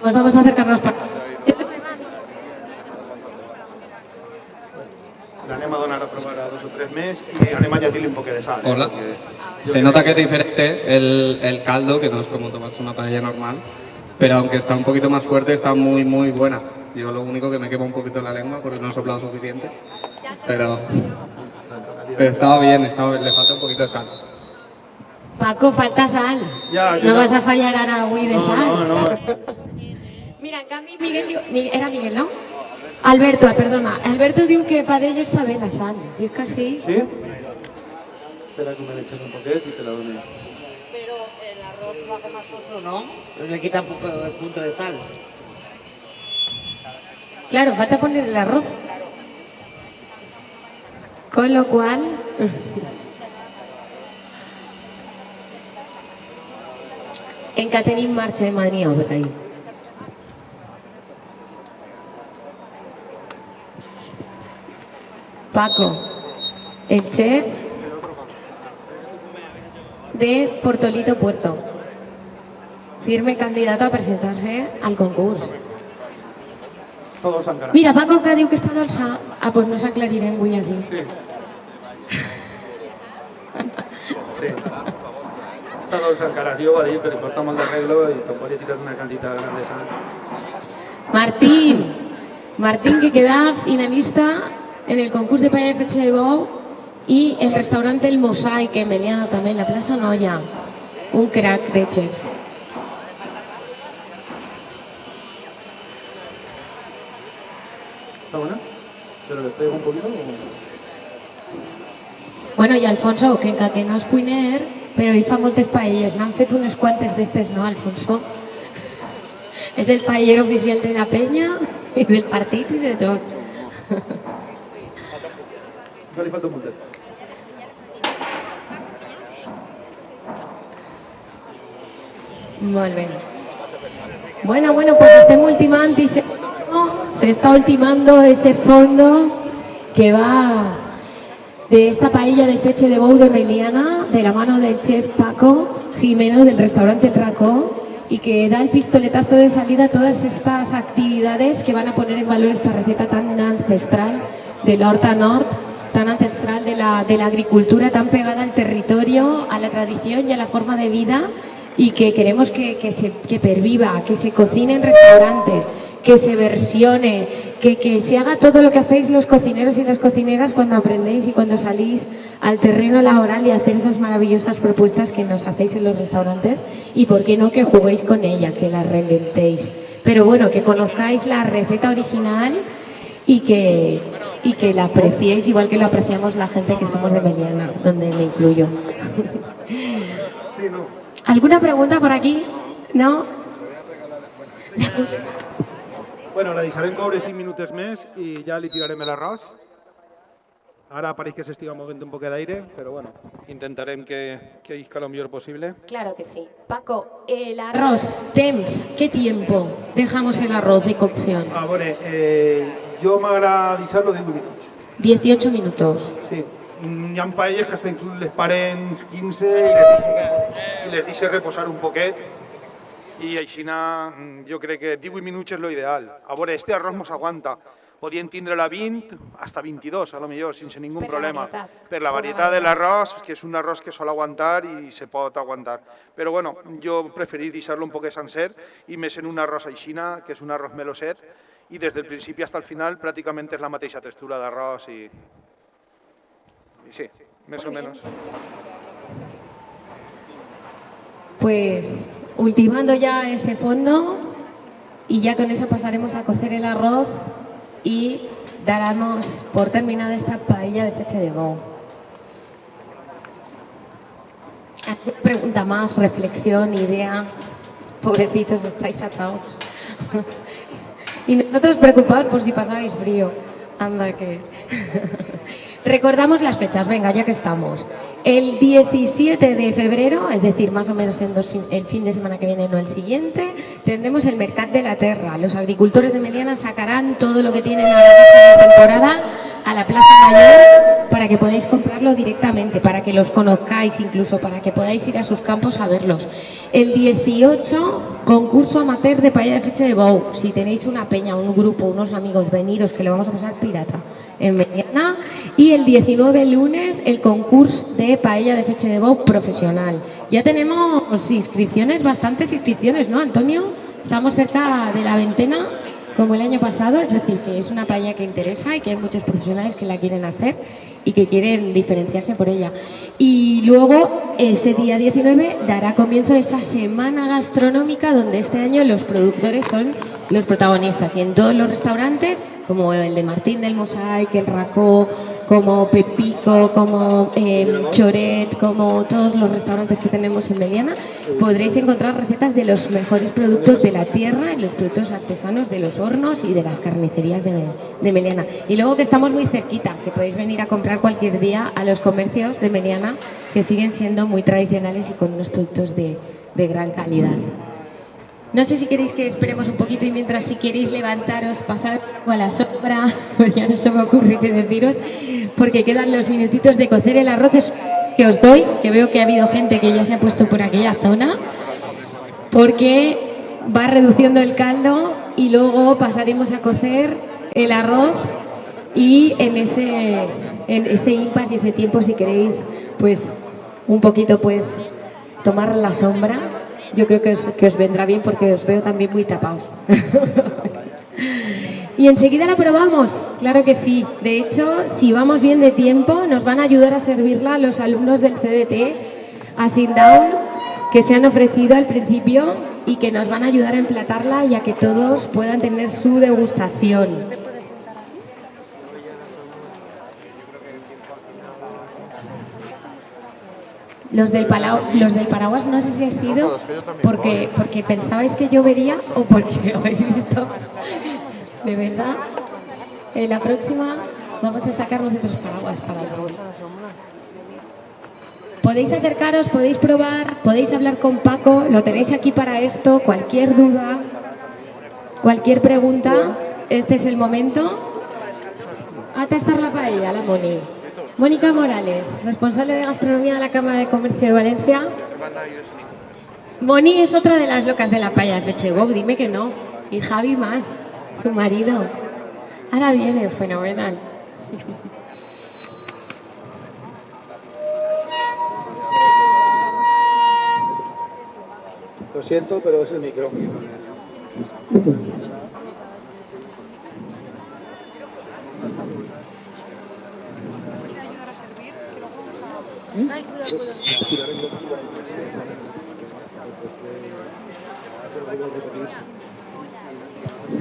Pues vamos a acercarnos para... L'anem a donar a provar a 2 o 3 més y anem a añadirle un poco de sal. Hola. Se nota que es diferente el caldo, que no es como tomarse una paella normal, pero aunque está un poquito más fuerte, está muy, muy buena. Yo lo único que me quema un poquito la lengua porque no he soplado suficiente, pero estaba bien, le falta un poquito de sal. Paco, falta sal. Ya, no vas a fallar ahora, Wii, de sal. No. Mira, en cambio, era Miguel, ¿no? Alberto, perdona. Alberto diu que para ella está bien la sal. Si es que así... ¿Sí? Espera que me le eches un poquito y te la doy. Pero el arroz lo hace más soso, ¿no? Le quita un poco el punto de sal. Claro, falta poner el arroz. Con lo cual... en Catherine marxa de Madrid o per ahí. Paco, el chef de Portolito Puerto, firme candidato a presentarse al concurso. Està dolç encara. Mira, Paco, que diu que està dolça. Ah, doncs no s'aclarirem avui així. Sí. Sí. Està dolç encara, sí, ho va dir, però porta molt d'arreglo i tampoc li he tirat una quantitat gran de sal. Martín, que queda finalista en el concurso de paella de fecha de bou y el restaurante El Mosaic en Meliana también, la Plaza Noya. Un crack de chef. ¿Está buena? ¿Pero le pego un poquito o...? Bueno, y Alfonso, que encara que no és cuiner, però ell fa moltes paelles. N'han fet unes quantes d'estes, no, Alfonso? És el paellero oficial de la penya i del partit i de tot. No li falta un muntet. Molt bé. Bueno, pues estem ultimant i se está ultimando ese fondo que va de esta paella de fecha de bou de Meliana, de la mano del chef Paco Jimeno del restaurante El Racó, y que da el pistoletazo de salida a todas estas actividades que van a poner en valor esta receta tan ancestral del Horta Nord, tan ancestral de la agricultura, tan pegada al territorio, a la tradición y a la forma de vida, y que queremos que perviva, que se cocine en restaurantes, que se versione, que se haga todo lo que hacéis los cocineros y las cocineras cuando aprendéis y cuando salís al terreno laboral y hacer esas maravillosas propuestas que nos hacéis en los restaurantes, y por qué no que juguéis con ella, que la reinventéis. Pero bueno, que conozcáis la receta original y que la apreciéis igual que la apreciamos la gente que somos de Meliana, donde me incluyo. Sí, no. ¿Alguna pregunta por aquí? ¿No? Bueno, la deixarem coure 5 minuts més i ja li tirarem l'arròs. Ara pareix que s'estiga movent un poc d'aire, però bueno, intentarem que isca lo millor possible. Claro que sí. Paco, el arroz, temps, ¿qué tiempo dejamos el arroz de cocción? A veure, jo m'agrada deixar-lo 10 minuts. 18 minutos. Sí. Hi ha paelles que hasta inclús les paren uns 15 i les deixen reposar un poquet. I així jo crec que 18 minuts és l'ideal. A veure, este arròs mos aguanta. Podien tindre-la 20, hasta 22, a lo millor, sense ningú problema. Per la varietat de l'arròs, que és un arròs que sol aguantar i se pot aguantar. Però bueno, jo preferís deixar-lo un poquet sencer i més en un arròs aixina, que és un arròs meloset, i des del principi fins al final pràcticament és la mateixa textura d'arròs i sí, més o menys. Pues ultimando ya ese fondo y ya con eso pasaremos a cocer el arroz y daremos por terminada esta paella de fecha de bou. ¿Alguna pregunta más, reflexión, idea? Pobrecitos, estáis atados. Y nosotros preocupados por si pasabais frío. Anda que... Recordamos las fechas, venga, ya que estamos. El 17 de febrero, es decir, más o menos el fin de semana que viene, no el siguiente, tendremos el Mercat de la Terra. Los agricultores de Meliana sacarán todo lo que tienen a la vista de temporada a la Plaza Mayor para que podáis comprarlo directamente, para que los conozcáis incluso, para que podáis ir a sus campos a verlos. El 18, concurso amateur de paella de fecha de bou. Si tenéis una peña, un grupo, unos amigos, veniros, que lo vamos a pasar pirata en Meliana. Y el 19, lunes, el concurso de paella de fecha de bou profesional. Ya tenemos inscripciones, bastantes inscripciones, ¿no, Antonio? Estamos cerca de la veintena, como el año pasado, es decir, que es una paella que interesa y que hay muchos profesionales que la quieren hacer y que quieren diferenciarse por ella. Y luego, ese día 19, dará comienzo esa semana gastronómica donde este año los productores son los protagonistas. Y en todos los restaurantes, como el de Martín del Mosaic, el Racó, como Pepico, como Choret, como todos los restaurantes que tenemos en Meliana, podréis encontrar recetas de los mejores productos de la tierra y los productos artesanos de los hornos y de las carnicerías de Meliana. Y luego que estamos muy cerquita, que podéis venir a comprar cualquier día a los comercios de Meliana, que siguen siendo muy tradicionales y con unos productos de gran calidad. No sé si queréis que esperemos un poquito y mientras si queréis levantaros, pasar a la sombra, pues ya no se me ocurre qué deciros, porque quedan los minutitos de cocer el arroz que os doy, que veo que ha habido gente que ya se ha puesto por aquella zona, porque va reduciendo el caldo y luego pasaremos a cocer el arroz y en ese impasse y ese tiempo, si queréis, pues un poquito pues tomar la sombra. Yo creo que os vendrá bien porque os veo también muy tapados. Y enseguida la probamos, claro que sí. De hecho, si vamos bien de tiempo, nos van a ayudar a servirla los alumnos del CDT a Sundown, que se han ofrecido al principio y que nos van a ayudar a emplatarla y a que todos puedan tener su degustación. Los del paraguas no sé si ha sido porque pensabais que llovería o porque habéis visto. De verdad, en la próxima vamos a sacar nosotros paraguas para el sol. Podéis acercaros, podéis probar, podéis hablar con Paco, lo tenéis aquí para esto. Cualquier duda, cualquier pregunta, este es el momento. A tastar la paella, la Moni. Mónica Morales, responsable de gastronomía de la Cámara de Comercio de Valencia. Moni es otra de las locas de la paella de Fetxebou, dime que no. Y Javi más, su marido. Ahora viene, fenomenal. Lo siento, pero es el micro.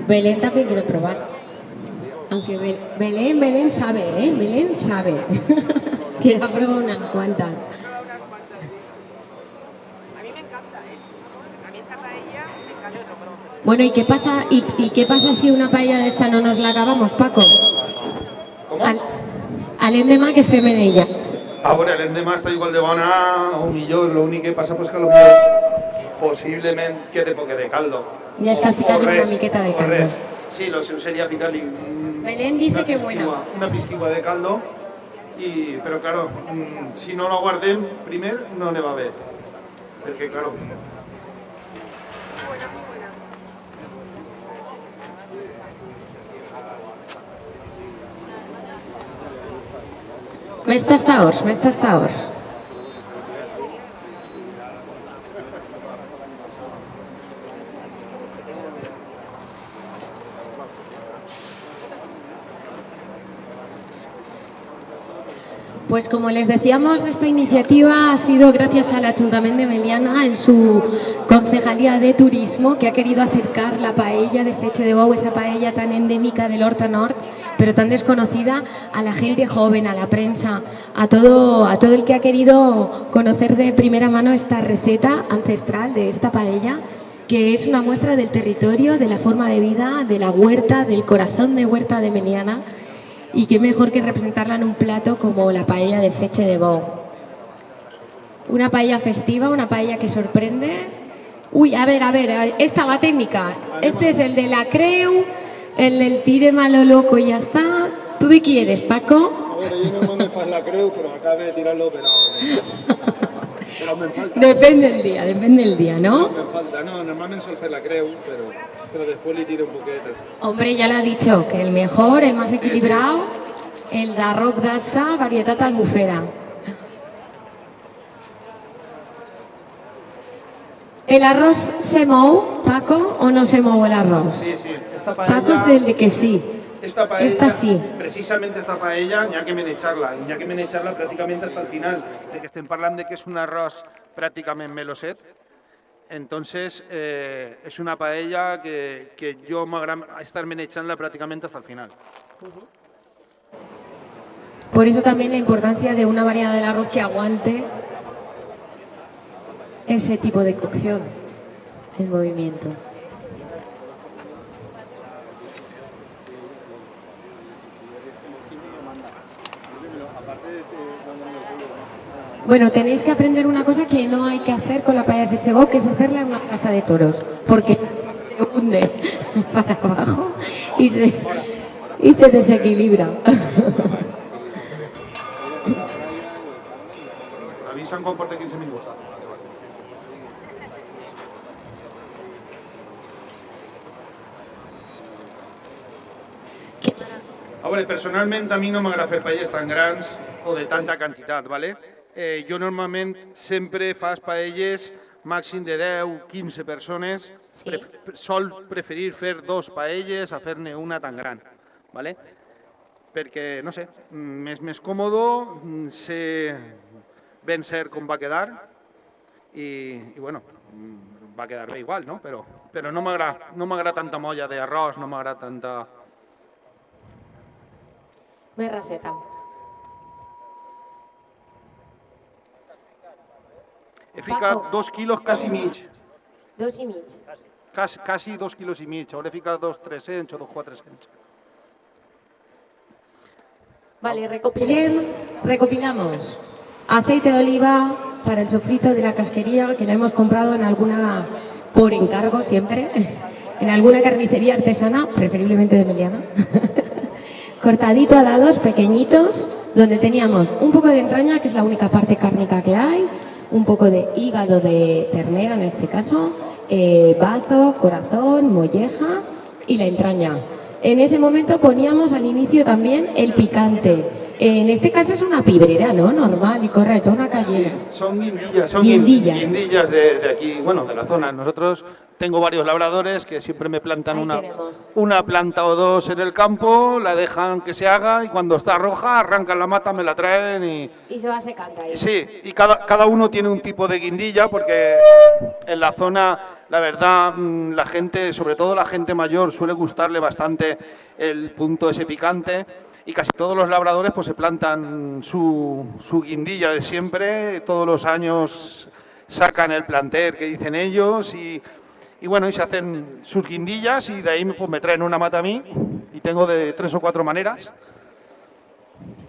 Belén también quiere probar. Aunque Belén sabe, ¿eh? Belén sabe. Que ha probado unas cuantas. A mí me encanta, A mí esta paella me encanta. Bueno, ¿y qué pasa si una paella de esta no nos la acabamos, Paco? ¿Cómo? Al endemà que fem en ella. A veure, l'endemà està igual de bona o millor, l'únic que passa pues, que potser possiblement quede poc de caldo. Ja és que has ficat una miqueta de caldo. Sí, lo seu sería ficar-li Belén dice que bueno. Una pizquigua de caldo, pero claro, si no lo guardem primer no le va bé, perquè claro... Més tastaors. Pues como les decíamos, esta iniciativa ha sido gracias al Ayuntamiento de Meliana en su concejalía de turismo, que ha querido acercar la paella de Fetxebou, esa paella tan endémica del Horta Nord, pero tan desconocida, a la gente joven, a la prensa, a todo el que ha querido conocer de primera mano esta receta ancestral de esta paella, que es una muestra del territorio, de la forma de vida, de la huerta, del corazón de huerta de Meliana. Y qué mejor que representarla en un plato como la paella de Fetxebou. Una paella festiva, una paella que sorprende. Uy, a ver, esta la técnica. Este es el de la creu, el del tire malo loco y ya está. ¿Tú de quién eres, Paco? A ver, yo no me fas la creu, pero acabé de tirarlo, pero me falta. Depende del día, ¿no? Me falta, no, normalmente suelo hacer la creu, pero después le tiro un poquito. Hombre, ya lo ha dicho, que el mejor, el más equilibrado, el de arroz d'asta, varietat albufera. ¿El arroz se mou, Paco, o no se mou el arroz? Sí, sí. Esta paella, Paco es del de que sí. Esta paella, Esta sí. precisamente esta paella, ya que echarla prácticamente hasta el final, de que estem parlant de que és un arròs pràcticament meloset. Entonces, es una paella que yo m'agrada estar menechándola prácticamente hasta el final. Por eso también la importancia de una variedad del arroz que aguante ese tipo de cocción, el movimiento. Bueno, tenéis que aprender una cosa que no hay que hacer con la paella de fetge bou, que es hacerla en una plaza de toros, porque se hunde para abajo y se desequilibra. Avisan quan porta 15 minuts. A veure, personalment a mi no m'agrada fer paelles tan grans o de tanta quantitat, ¿vale? Jo normalment sempre fas paelles màxim de 10-15 persones. Sí. Sol preferir fer 2 paelles a fer-ne una tan gran, ¿vale? Perquè, no sé, és més còmode, sé ben cert com va quedar i bueno, va quedar bé igual, no? Però no m'agrada tanta molla d'arròs, no m'agrada tanta... Més raseta. He ficat 2 quilos quasi mig. 2 i mig. Quasi 2 quilos i mig. Hauré ficat 2.300 o 2.400. Vale, recopilamos. Aceite de oliva para el sofrito de la casquería, que lo hemos comprado en alguna, por encargo siempre, en alguna carnicería artesana, preferiblemente de Meliana. Cortadito a dados pequeñitos, donde teníamos un poco de entraña, que es la única parte cárnica que hay, un poco de hígado de ternera en este caso, bazo, corazón, molleja y la entraña. En ese momento poníamos al inicio también el picante. En este caso es una pibrera, ¿no? Normal y correcto, una cayena. Sí, son guindillas de aquí, bueno, de la zona. Nosotros tengo varios labradores que siempre me plantan una planta o dos en el campo, la dejan que se haga y cuando está roja arrancan la mata, me la traen y se va secando ahí. Sí, y cada uno tiene un tipo de guindilla porque en la zona, la verdad, la gente, sobre todo la gente mayor, suele gustarle bastante el punto ese picante. Y casi todos los labradores pues se plantan su guindilla de siempre, todos los años sacan el planter que dicen ellos y bueno, y se hacen sus guindillas y de ahí pues me traen una mata a mí y tengo de 3 o 4 maneras,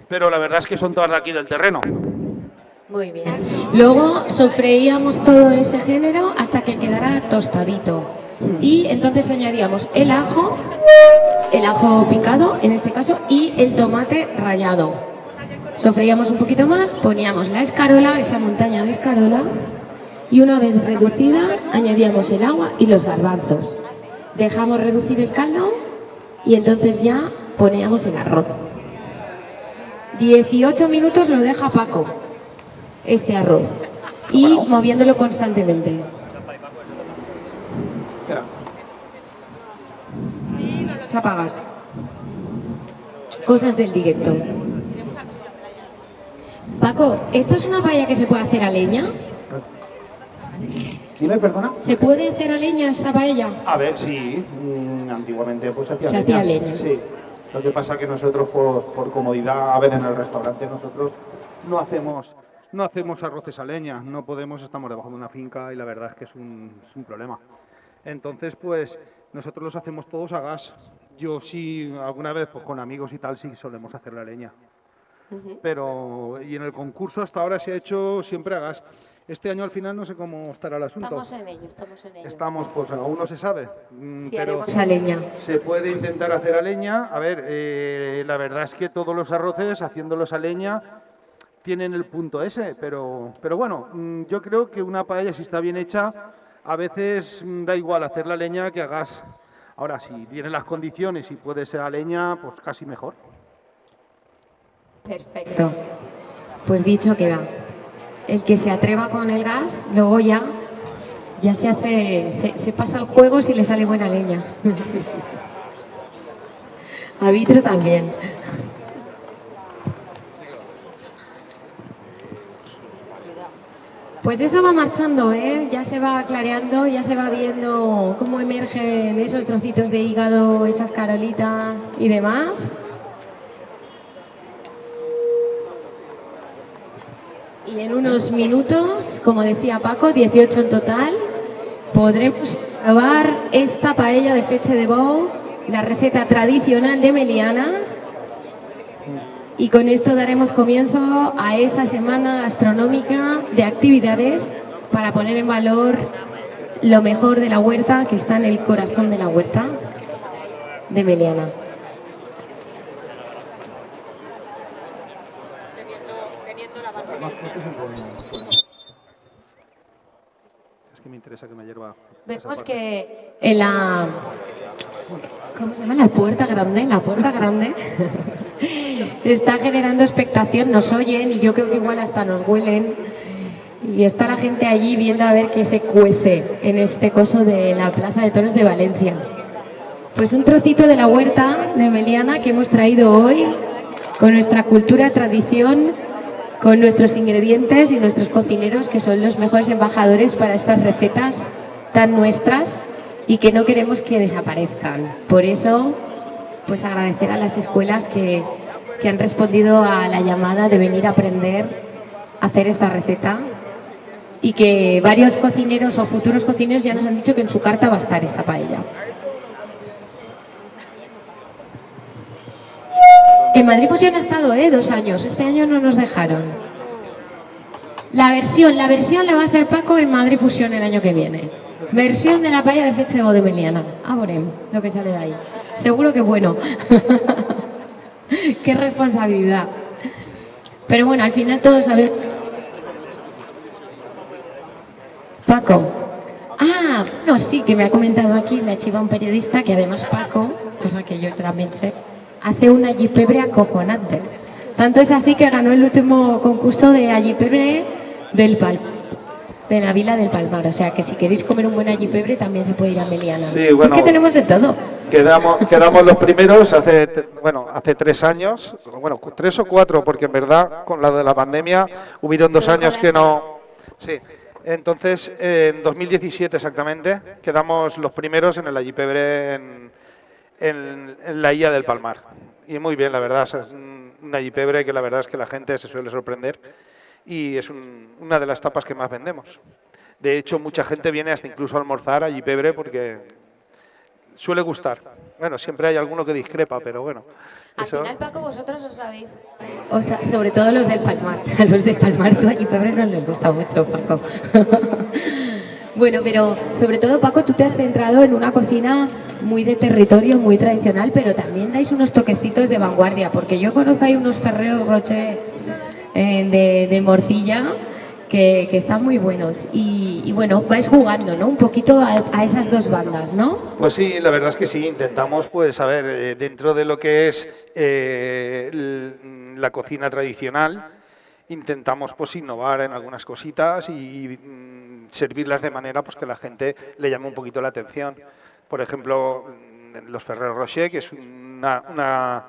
pero la verdad es que son todas de aquí del terreno. Muy bien. Luego sofreíamos todo ese género hasta que quedara tostadito y entonces añadíamos el ajo picado en este caso y el tomate rallado. Sofreíamos un poquito más, poníamos la escarola, esa montaña de escarola y una vez reducida añadíamos el agua y los garbanzos. Dejamos reducir el caldo y entonces ya poníamos el arroz. 18 minutos lo deja Paco, este arroz, y moviéndolo constantemente. Se apaga. Cosas del directo. Paco, ¿esto es una paella que se puede hacer a leña? Dime, perdona. ¿Se puede hacer a leña esta paella? A ver, sí. Antiguamente pues se hacía hacía leña. Sí. Lo que pasa que nosotros pues, por comodidad, a ver, en el restaurante nosotros no hacemos arroces a leña. No podemos, estamos debajo de una finca y la verdad es que es un problema. Entonces, pues nosotros los hacemos todos a gas. Yo sí, alguna vez pues con amigos y tal, sí solemos hacer la leña. Pero, y en el concurso hasta ahora se ha hecho siempre a gas. Este año al final no sé cómo estará el asunto. Estamos en ello. Estamos, pues aún no se sabe. Sí, pero haremos a leña. Se puede intentar hacer a leña. A ver, la verdad es que todos los arroces, haciéndolos a leña, tienen el punto ese. Pero bueno, yo creo que una paella, si está bien hecha, a veces da igual hacer la leña que a gas. Ahora, si tiene las condiciones y puede ser a leña, pues casi mejor. Perfecto. Pues dicho queda. El que se atreva con el gas, luego ya ya se pasa el juego si le sale buena leña. A Vitro también. Pues eso va marchando, ¿eh? Ya se va clareando, ya se va viendo cómo emergen esos trocitos de hígado, esas carolitas y demás. Y en unos minutos, como decía Paco, 18 en total, podremos probar esta paella de fetge de bou, la receta tradicional de Meliana. Y con esto daremos comienzo a esta semana gastronómica de actividades para poner en valor lo mejor de la huerta, que está en el corazón de la huerta de Meliana. Es que me interesa que me hierva. Vemos que en la... ¿Cómo se llama? La puerta grande. La puerta grande está generando expectación, nos oyen y yo creo que igual hasta nos huelen. Y está la gente allí viendo a ver qué se cuece en este coso de la Plaza de Toros de Valencia. Pues un trocito de la huerta de Meliana que hemos traído hoy con nuestra cultura, tradición, con nuestros ingredientes y nuestros cocineros, que son los mejores embajadores para estas recetas tan nuestras y que no queremos que desaparezcan. Por eso, pues agradecer a las escuelas que han respondido a la llamada de venir a aprender a hacer esta receta y que varios cocineros o futuros cocineros ya nos han dicho que en su carta va a estar esta paella. En Madrid Fusión ha estado 2 años, este año no nos dejaron. La versión la va a hacer Paco en Madrid Fusión el año que viene. Versión de la paella de fetge de bou de Meliana. Ah, verem lo que sale de ahí. Seguro que bueno. Qué responsabilidad. Pero bueno, al final todos sabemos... Paco. Ah, no, sí, que me ha comentado aquí, me ha chivado un periodista que además Paco, cosa que yo también sé, hace un allipebre acojonante. Tanto es así que ganó el último concurso de allipebre del Palmar, de la Vila del Palmar. O sea que si queréis comer un buen allipebre también se puede ir a Meliana. Sí, bueno, es que tenemos de todo. Quedamos los primeros hace 3 años, bueno, 3 o 4, porque en verdad con la de la pandemia hubieron 2 años que no... Sí. Entonces, en 2017 exactamente, quedamos los primeros en el allipebre en la Illa del Palmar. Y muy bien, la verdad, es un allipebre que la verdad es que la gente se suele sorprender y es una de las tapas que más vendemos. De hecho, mucha gente viene hasta incluso a almorzar allipebre porque suele gustar. Bueno, siempre hay alguno que discrepa, pero bueno. Al final, Paco, vosotros os sabéis, sobre todo los del Palmar. A los del Palmar tu allipebre no les gusta mucho, Paco. Bueno, pero sobre todo, Paco, tú te has centrado en una cocina muy de territorio, muy tradicional, pero también dais unos toquecitos de vanguardia, porque yo conozco ahí unos Ferrero Rocher de morcilla que están muy buenos. Y bueno, vais jugando, ¿no? Un poquito a esas dos bandas, ¿no? Pues sí, la verdad es que sí, intentamos, pues, a ver, dentro de lo que es la cocina tradicional, intentamos, pues, innovar en algunas cositas y servirlas de manera, pues, que la gente le llame un poquito la atención. Por ejemplo, los Ferrero Rocher, que es una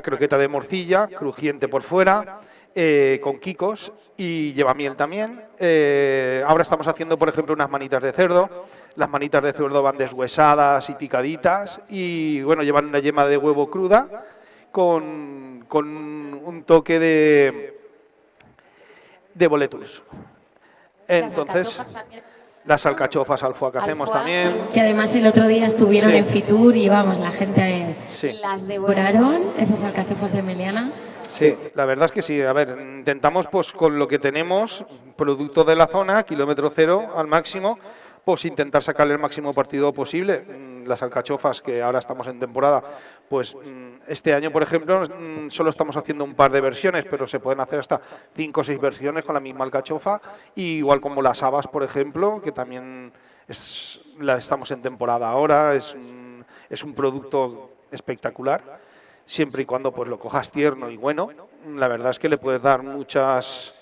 croqueta de morcilla, crujiente por fuera, con quicos y lleva miel también. Ahora estamos haciendo, por ejemplo, unas manitas de cerdo. Las manitas de cerdo van deshuesadas y picaditas y, bueno, llevan una yema de huevo cruda con un toque de boletus. Entonces, las alcachofas al foie que hacemos también. Que además el otro día estuvieron en Fitur y vamos, la gente las devoraron, esas alcachofas de Meliana. Sí, la verdad es que sí. A ver, intentamos, pues, con lo que tenemos, producto de la zona, kilómetro cero al máximo, pues intentar sacarle el máximo partido posible. Las alcachofas, que ahora estamos en temporada, pues este año, por ejemplo, solo estamos haciendo un par de versiones, pero se pueden hacer hasta 5 o 6 versiones con la misma alcachofa, y igual como las habas, por ejemplo, que también estamos en temporada ahora, es un producto espectacular. Siempre y cuando, pues, lo cojas tierno y bueno, la verdad es que le puedes dar muchas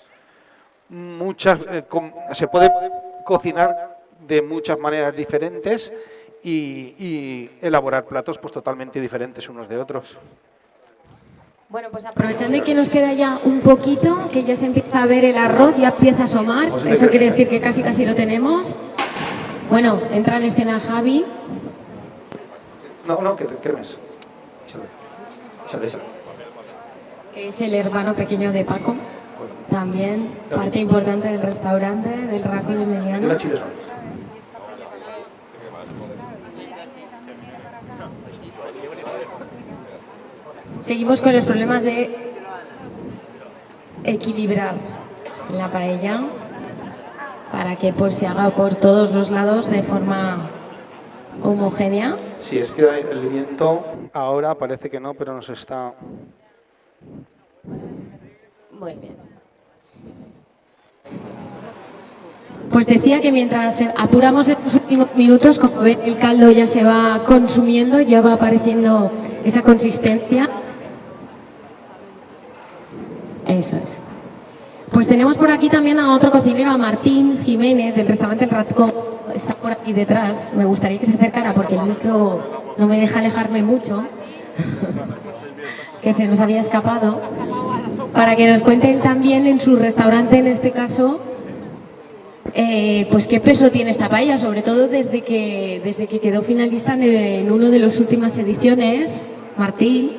se puede cocinar de muchas maneras diferentes y elaborar platos pues totalmente diferentes unos de otros. Bueno, pues aprovechando que nos queda ya un poquito, que ya se empieza a ver el arroz, ya empieza a asomar, eso quiere decir que casi lo tenemos. Bueno, entra en escena Javi. No, que te cremes. Échale. Es el hermano pequeño de Paco, también parte importante del restaurante, del Raco de Meliana. Seguimos con los problemas de equilibrar la paella para que pues se haga por todos los lados de forma homogénea. Sí, es que el viento ahora parece que no, pero nos está... Muy bien. Pues decía que mientras apuramos estos últimos minutos, como ven, el caldo ya se va consumiendo, ya va apareciendo esa consistencia. Eso es. Pues tenemos por aquí también a otro cocinero, a Martín Jiménez, del restaurante El Ratcó. Está por aquí detrás. Me gustaría que se acercara porque el micro no me deja alejarme mucho, que se nos había escapado. Para que nos cuente él también en su restaurante, en este caso, pues qué peso tiene esta paella, sobre todo desde que quedó finalista en una de las últimas ediciones, Martín.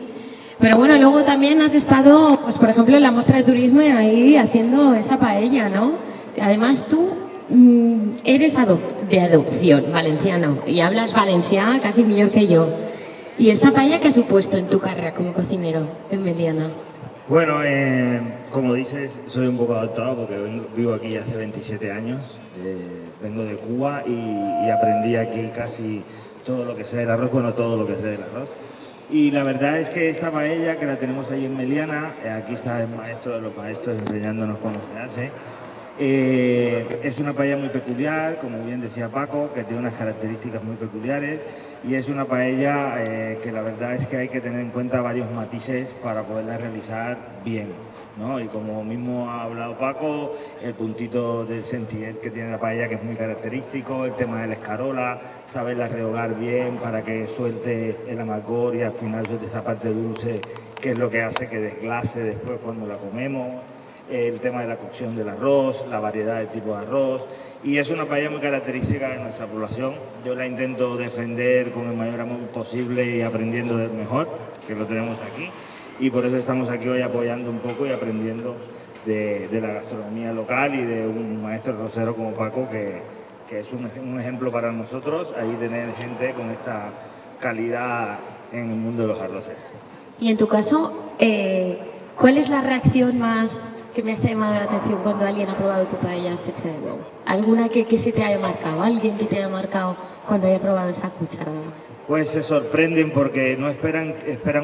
Pero bueno, luego también has estado, pues por ejemplo, en la muestra de turismo ahí haciendo esa paella, ¿no? Además tú eres de adopción valenciano y hablas valencià casi mejor que yo. ¿Y esta paella qué ha supuesto en tu carrera como cocinero en Meliana? Bueno, como dices, soy un poco adaptado porque vivo aquí hace 27 años, vengo de Cuba y aprendí aquí casi todo lo que sea del arroz, bueno, todo lo que sea del arroz. Y la verdad es que esta paella, que la tenemos ahí en Meliana, aquí está el maestro de los maestros enseñándonos cómo se hace. Es una paella muy peculiar, como bien decía Paco, que tiene unas características muy peculiares y es una paella que la verdad es que hay que tener en cuenta varios matices para poderla realizar bien, ¿no? Y como mismo ha hablado Paco, el puntito del sentier que tiene la paella, que es muy característico, el tema de la escarola, saberla rehogar bien para que suelte el amargor y al final suelte esa parte dulce, que es lo que hace que desglase después cuando la comemos. El tema de la cocción del arroz, la variedad de tipos de arroz, y es una paella muy característica de nuestra población. Yo la intento defender con el mayor amor posible y aprendiendo del mejor, que lo tenemos aquí, y por eso estamos aquí hoy apoyando un poco y aprendiendo de la gastronomía local y de un maestro arrocero como Paco, que es un ejemplo para nosotros, ahí tener gente con esta calidad en el mundo de los arroces. Y en tu caso, ¿cuál es la reacción más que me está llamando la atención cuando alguien ha probado tu paella fecha de huevo? ¿Alguna que se te haya marcado? ¿Alguien que te haya marcado cuando haya probado esa cucharada? Pues se sorprenden porque no esperan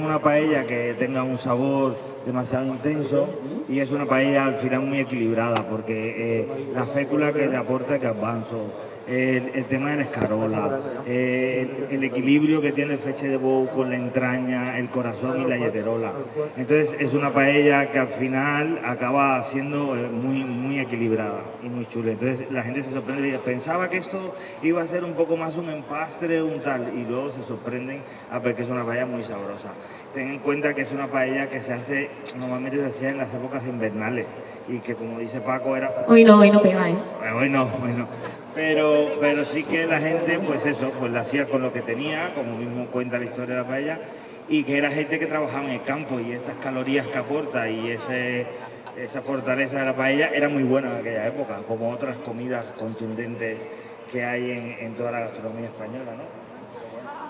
una paella que tenga un sabor demasiado intenso y es una paella al final muy equilibrada porque la fécula que le aporta es garbanzo, el tema de la escarola, el equilibrio que tiene el feche de bou con la entraña, el corazón y la yeterola. Entonces es una paella que al final acaba siendo muy equilibrada y muy chula. Entonces la gente se sorprende y pensaba que esto iba a ser un poco más un empastre, un tal, y luego se sorprenden a ver que es una paella muy sabrosa. Ten en cuenta que es una paella que normalmente se hacía en las épocas invernales y que, como dice Paco, era... Hoy no pega, ¿eh? Hoy no. Pero sí que la gente, pues la hacía con lo que tenía, como mismo cuenta la historia de la paella, y que era gente que trabajaba en el campo y estas calorías que aporta y esa fortaleza de la paella era muy buena en aquella época, como otras comidas contundentes que hay en toda la gastronomía española, ¿no?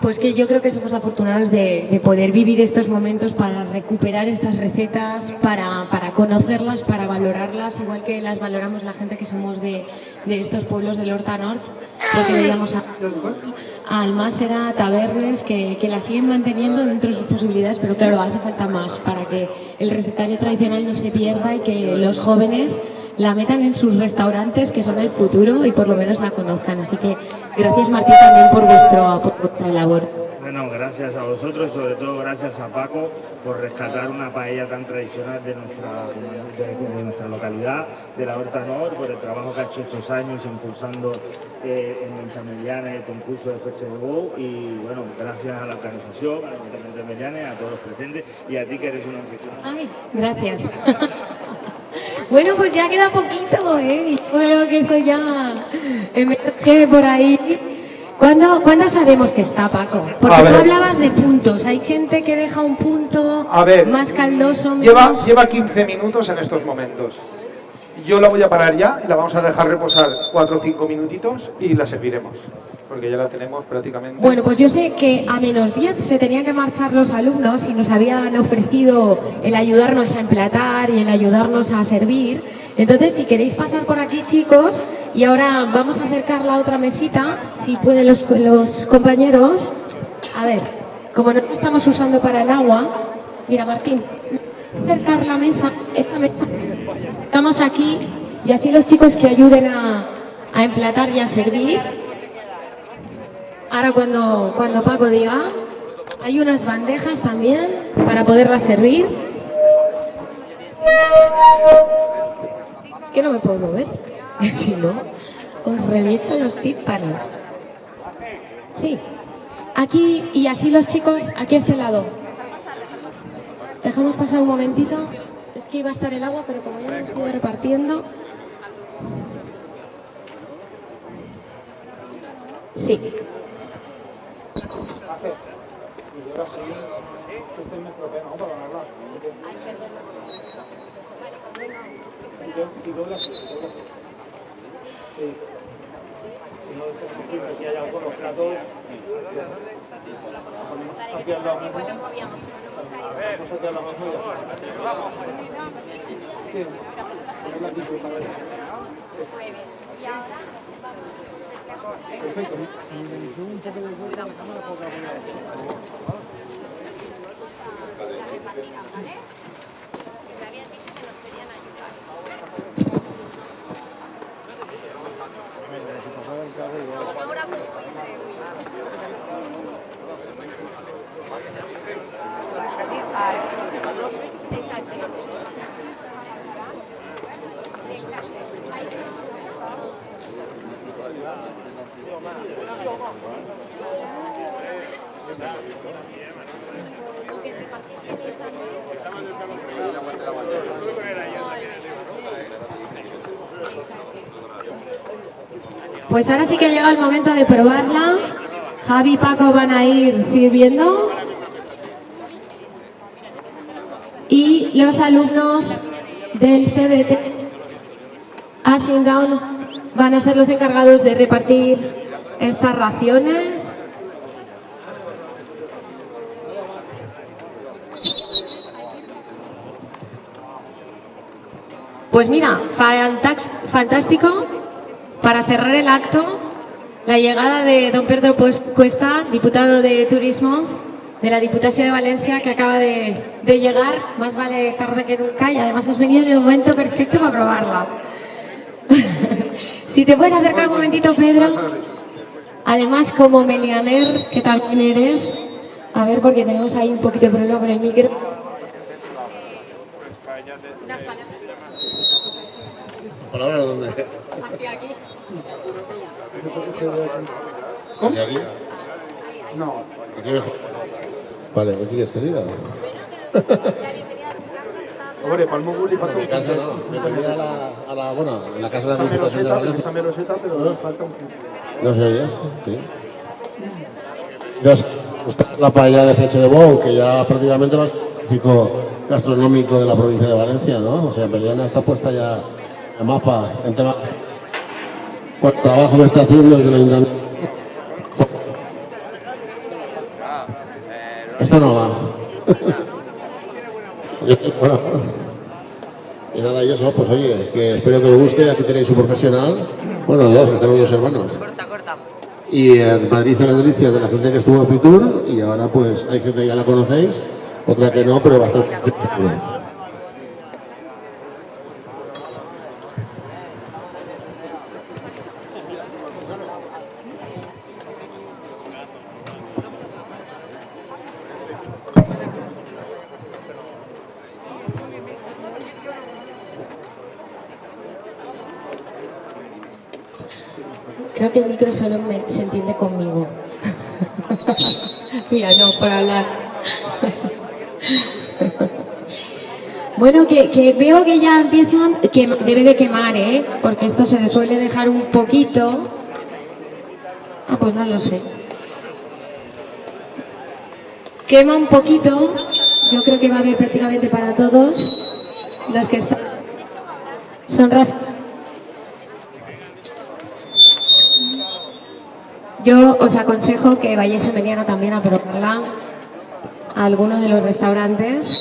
Pues que yo creo que somos afortunados de poder vivir estos momentos para recuperar estas recetas, para conocerlas, para valorarlas, igual que las valoramos la gente que somos de estos pueblos del Horta Nord, porque veíamos a Almásera, Tabernes, que las siguen manteniendo dentro de sus posibilidades, pero claro, hace falta más para que el recetario tradicional no se pierda y que los jóvenes la metan en sus restaurantes, que son el futuro, y por lo menos la conozcan. Así que gracias, Martín, también por vuestra labor. Bueno, gracias a vosotros, sobre todo gracias a Paco por rescatar una paella tan tradicional de nuestra localidad, de la Horta Nord, por el trabajo que ha hecho estos años impulsando en San Meliana el concurso de Fecha de Bou. Y bueno, gracias a la organización, al Ayuntamiento de Meliana, a todos los presentes y a ti que eres una anfitriona. Ay, gracias. Bueno, pues ya queda poquito, ¿eh? Yo veo que eso ya emerge por ahí. ¿Cuándo sabemos que está, Paco? Porque tú hablabas de puntos. Hay gente que deja un punto más caldoso. Lleva 15 minutos en estos momentos. Yo la voy a parar ya y la vamos a dejar reposar 4 o 5 minutitos y la serviremos, porque ya la tenemos prácticamente. Bueno, pues yo sé que a menos 10 se tenían que marchar los alumnos y nos habían ofrecido el ayudarnos a emplatar y el ayudarnos a servir. Entonces, si queréis pasar por aquí, chicos, y ahora vamos a acercar la otra mesita, si pueden los compañeros. A ver, como no estamos usando para el agua, mira, Martín, acercar la mesa, esta mesa. Estamos aquí y así los chicos que ayuden a emplatar y a servir. Ahora cuando Paco diga, hay unas bandejas también para poderlas servir. Es que no me puedo mover, si no, os reviento los tímpanos. Sí, aquí y así los chicos, aquí a este lado. Dejamos pasar un momentito. Es que iba a estar el agua, pero como ya hemos ido repartiendo. Sí. Si hay algo con los platos, aquí al lado mismo. Vamos aquí al lado mismo y sí, ponerla aquí para ver. Y ahora perfecto. un poco de vuelta, Pues ahora sí que ha llegado el momento de probarla. Javi y Paco van a ir sirviendo. Y los alumnos del CDT Ashing Down van a ser los encargados de repartir estas raciones. Pues mira, fantástico. Para cerrar el acto, la llegada de don Pedro Cuesta, diputado de Turismo de la Diputación de Valencia, que acaba de llegar. Más vale tarde que nunca y además has venido en el momento perfecto para probarla. Si te puedes acercar un momentito, Pedro. Además, como melianer, que también eres, a ver, porque tenemos ahí un poquito de problema con el micro. Unas palabras. ¿Palabras dónde? Hacia aquí. ¿Cómo? ¿Hacia aquí? No. Aquí mejor. Vale, ¿qué quieres que diga? Hombre, Palmo Gulli falta un casa no, bienvenida a la bueno, en la casa de la Diputación de Valencia. Está Meloseta, pero falta un punto. No se oye, sí. Ya os gusta la paella de Fecha de Bou, que ya prácticamente es el clásico gastronómico de la provincia de Valencia, ¿no? O sea, Meliana está puesta ya en mapa, en tema... Por el trabajo que está haciendo desde el ayuntamiento. Esto no va. Bueno. Y nada, y eso, pues oye, que espero que os guste. Aquí tenéis un profesional. Bueno, dos, que están los dos hermanos. Corta. Y en Madrid a las delicias de la gente que estuvo en Fitur. Y ahora pues hay gente que ya la conocéis, otra que no, pero bastante. Creo que el micro solo se entiende conmigo. Mira, no, para hablar. Bueno, que veo que ya empiezan, que debe de quemar, porque esto se suele dejar un poquito. Ah, pues no lo sé. Quema un poquito, yo creo que va a haber prácticamente para todos los que están. Son Yo os aconsejo que vayáis a Meliana también a probarla a alguno de los restaurantes.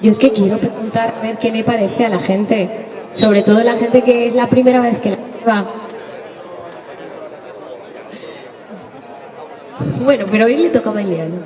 Yo es que quiero preguntar a ver qué le parece a la gente, sobre todo la gente que es la primera vez que la prueba. Bueno, pero hoy le toca a Meliana.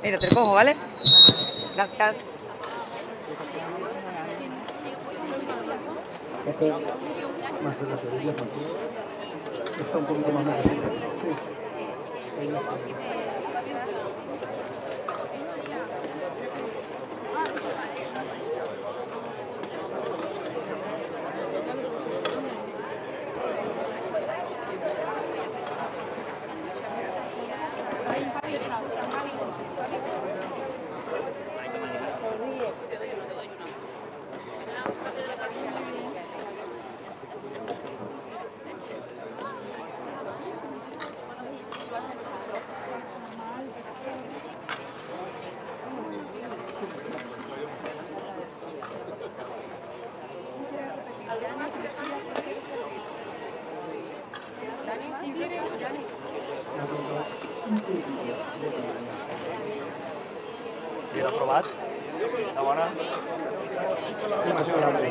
Mira, te lo cojo, ¿vale? Gracias. Más de las orillas, está un poquito más lejos. Sí. I l'ha provat? Està bona? Demasiado grande.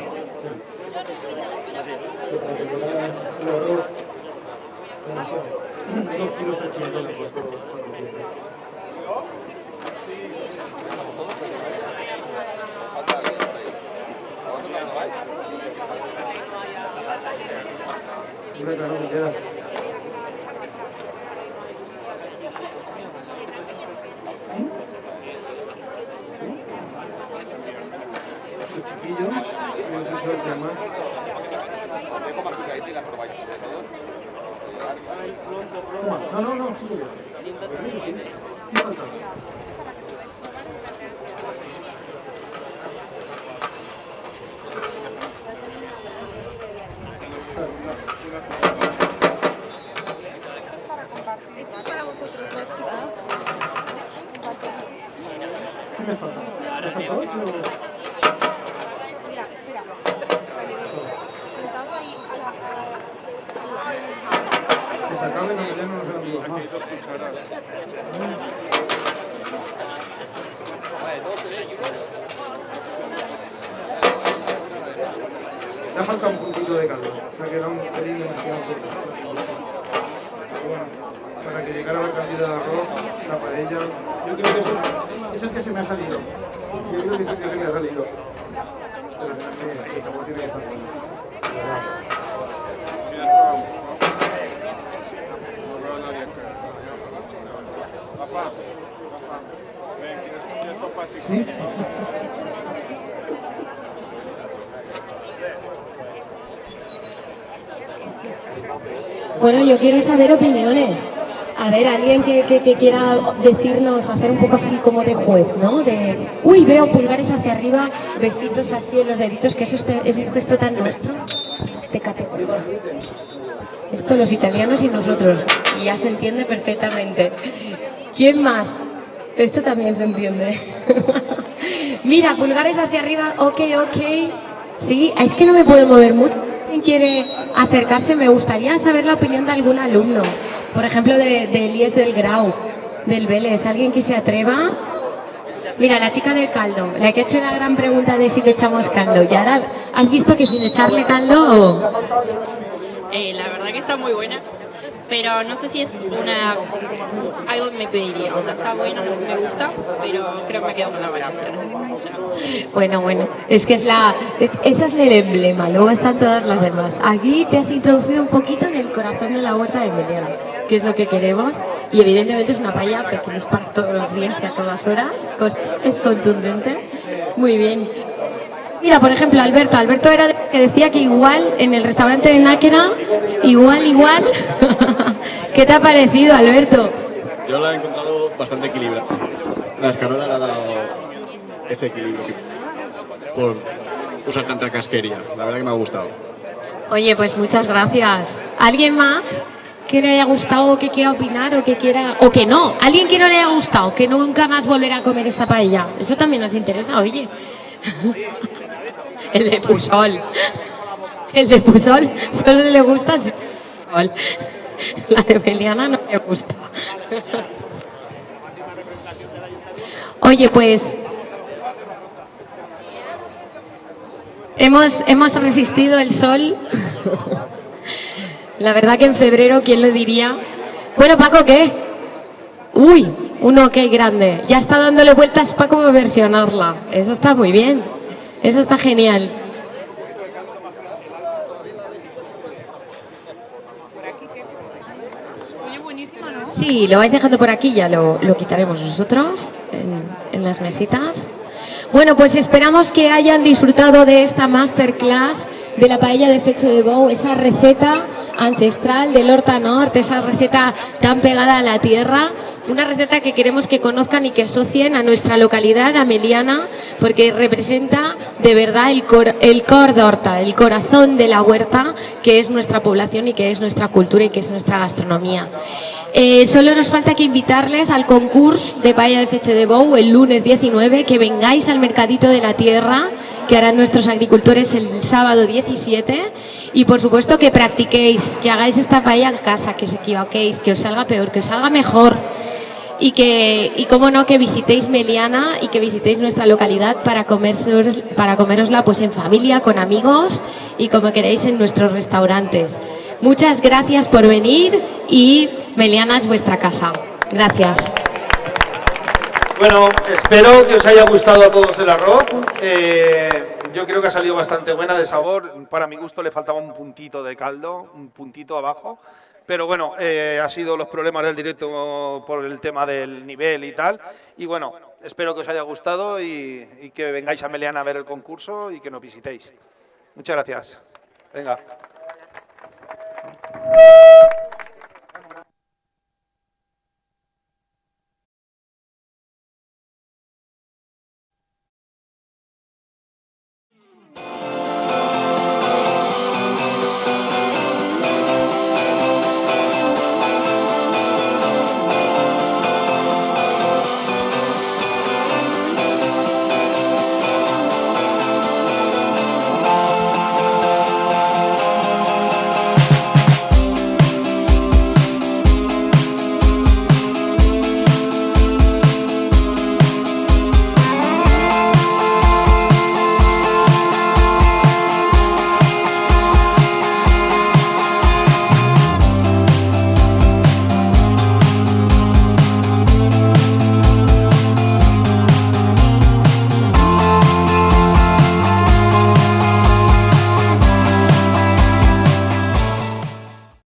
Chiquillos, no se suelten más. No, sigue. ¿Qué falta? Esto es para vosotros dos, chicas. ¿Qué me falta? ¿Me falta 8 o...? Mira, espera. Sentaos ahí a la... Que se acaben y ya no nos vean dos más. Le ha faltado un puntito de caldo. Se ha quedado un pelín demasiado corto. Pero bueno, para que llegara la cantidad de arroz, la paella... Yo creo que eso es el que se me ha salido. Yo creo que es el que se me ha salido. Pero el sabor tiene que estar bueno. ¿Sí? Bueno, yo quiero saber opiniones. A ver, alguien que quiera decirnos, hacer un poco así como de juez, ¿no? De, uy, veo pulgares hacia arriba, besitos así en los deditos, que eso es un gesto tan nuestro, de categoría. Esto los italianos y nosotros, y ya se entiende perfectamente. ¿Quién más? Esto también se entiende. Mira, pulgares hacia arriba, ok. Sí, es que no me puedo mover mucho. ¿Quién quiere acercarse? Me gustaría saber la opinión de algún alumno. Por ejemplo, de Elías del Grau, del Vélez. ¿Alguien que se atreva? Mira, la chica del caldo, la que ha hecho la gran pregunta de si le echamos caldo. Y ahora, ¿has visto que sin echarle caldo? La verdad que está muy buena, pero no sé si es algo que me pediría. O sea, está bueno, me gusta, pero creo que me quedo con la Valencia. Bueno, es que esa es el emblema, luego están todas las demás. Aquí te has introducido un poquito en el corazón de la huerta de Meliana, que es lo que queremos, y evidentemente es una paella pequeña para todos los días y a todas horas, es contundente. Muy bien. Mira, por ejemplo, Alberto era que decía que igual en el restaurante de Náquera, igual. ¿Qué te ha parecido, Alberto? Yo la he encontrado bastante equilibrada. La escarola le ha dado ese equilibrio por usar tanta casquería. La verdad que me ha gustado. Oye, pues muchas gracias. ¿Alguien más que le haya gustado o que quiera opinar o que quiera o que no? ¿Alguien que no le haya gustado, que nunca más volverá a comer esta paella? Eso también nos interesa, oye. El de Pusol. Solo le gusta Pusol. La de Meliana no le gusta. Oye, pues hemos resistido el sol. La verdad que en febrero, ¿quién lo diría? Bueno, Paco, ¿qué? Uy, un ok grande. Ya está dándole vueltas Paco para versionarla. Eso está muy bien. Eso está genial. Sí, lo vais dejando por aquí, ya lo quitaremos nosotros en las mesitas. Bueno, pues esperamos que hayan disfrutado de esta masterclass de la paella de Fetge de Bou, esa receta ancestral del Horta Nord, esa receta tan pegada a la tierra, una receta que queremos que conozcan y que asocien a nuestra localidad, a Meliana, porque representa de verdad el cor d'Horta, el corazón de la huerta, que es nuestra población y que es nuestra cultura y que es nuestra gastronomía. Solo nos falta que invitarles al concurso de paella de Fetge de Bou el lunes 19, que vengáis al Mercadito de la Tierra, que harán nuestros agricultores el sábado 17, y por supuesto que practiquéis, que hagáis esta paella en casa, que os equivoquéis, que os salga peor, que os salga mejor, y cómo no, que visitéis Meliana y que visitéis nuestra localidad para comérosla pues en familia, con amigos y como queréis en nuestros restaurantes. Muchas gracias por venir y Meliana es vuestra casa. Gracias. Bueno, espero que os haya gustado a todos el arroz. Yo creo que ha salido bastante buena de sabor. Para mi gusto le faltaba un puntito de caldo, un puntito abajo. Pero bueno, ha sido los problemas del directo por el tema del nivel y tal. Y bueno, espero que os haya gustado y que vengáis a Meliana a ver el concurso y que nos visitéis. Muchas gracias. Venga.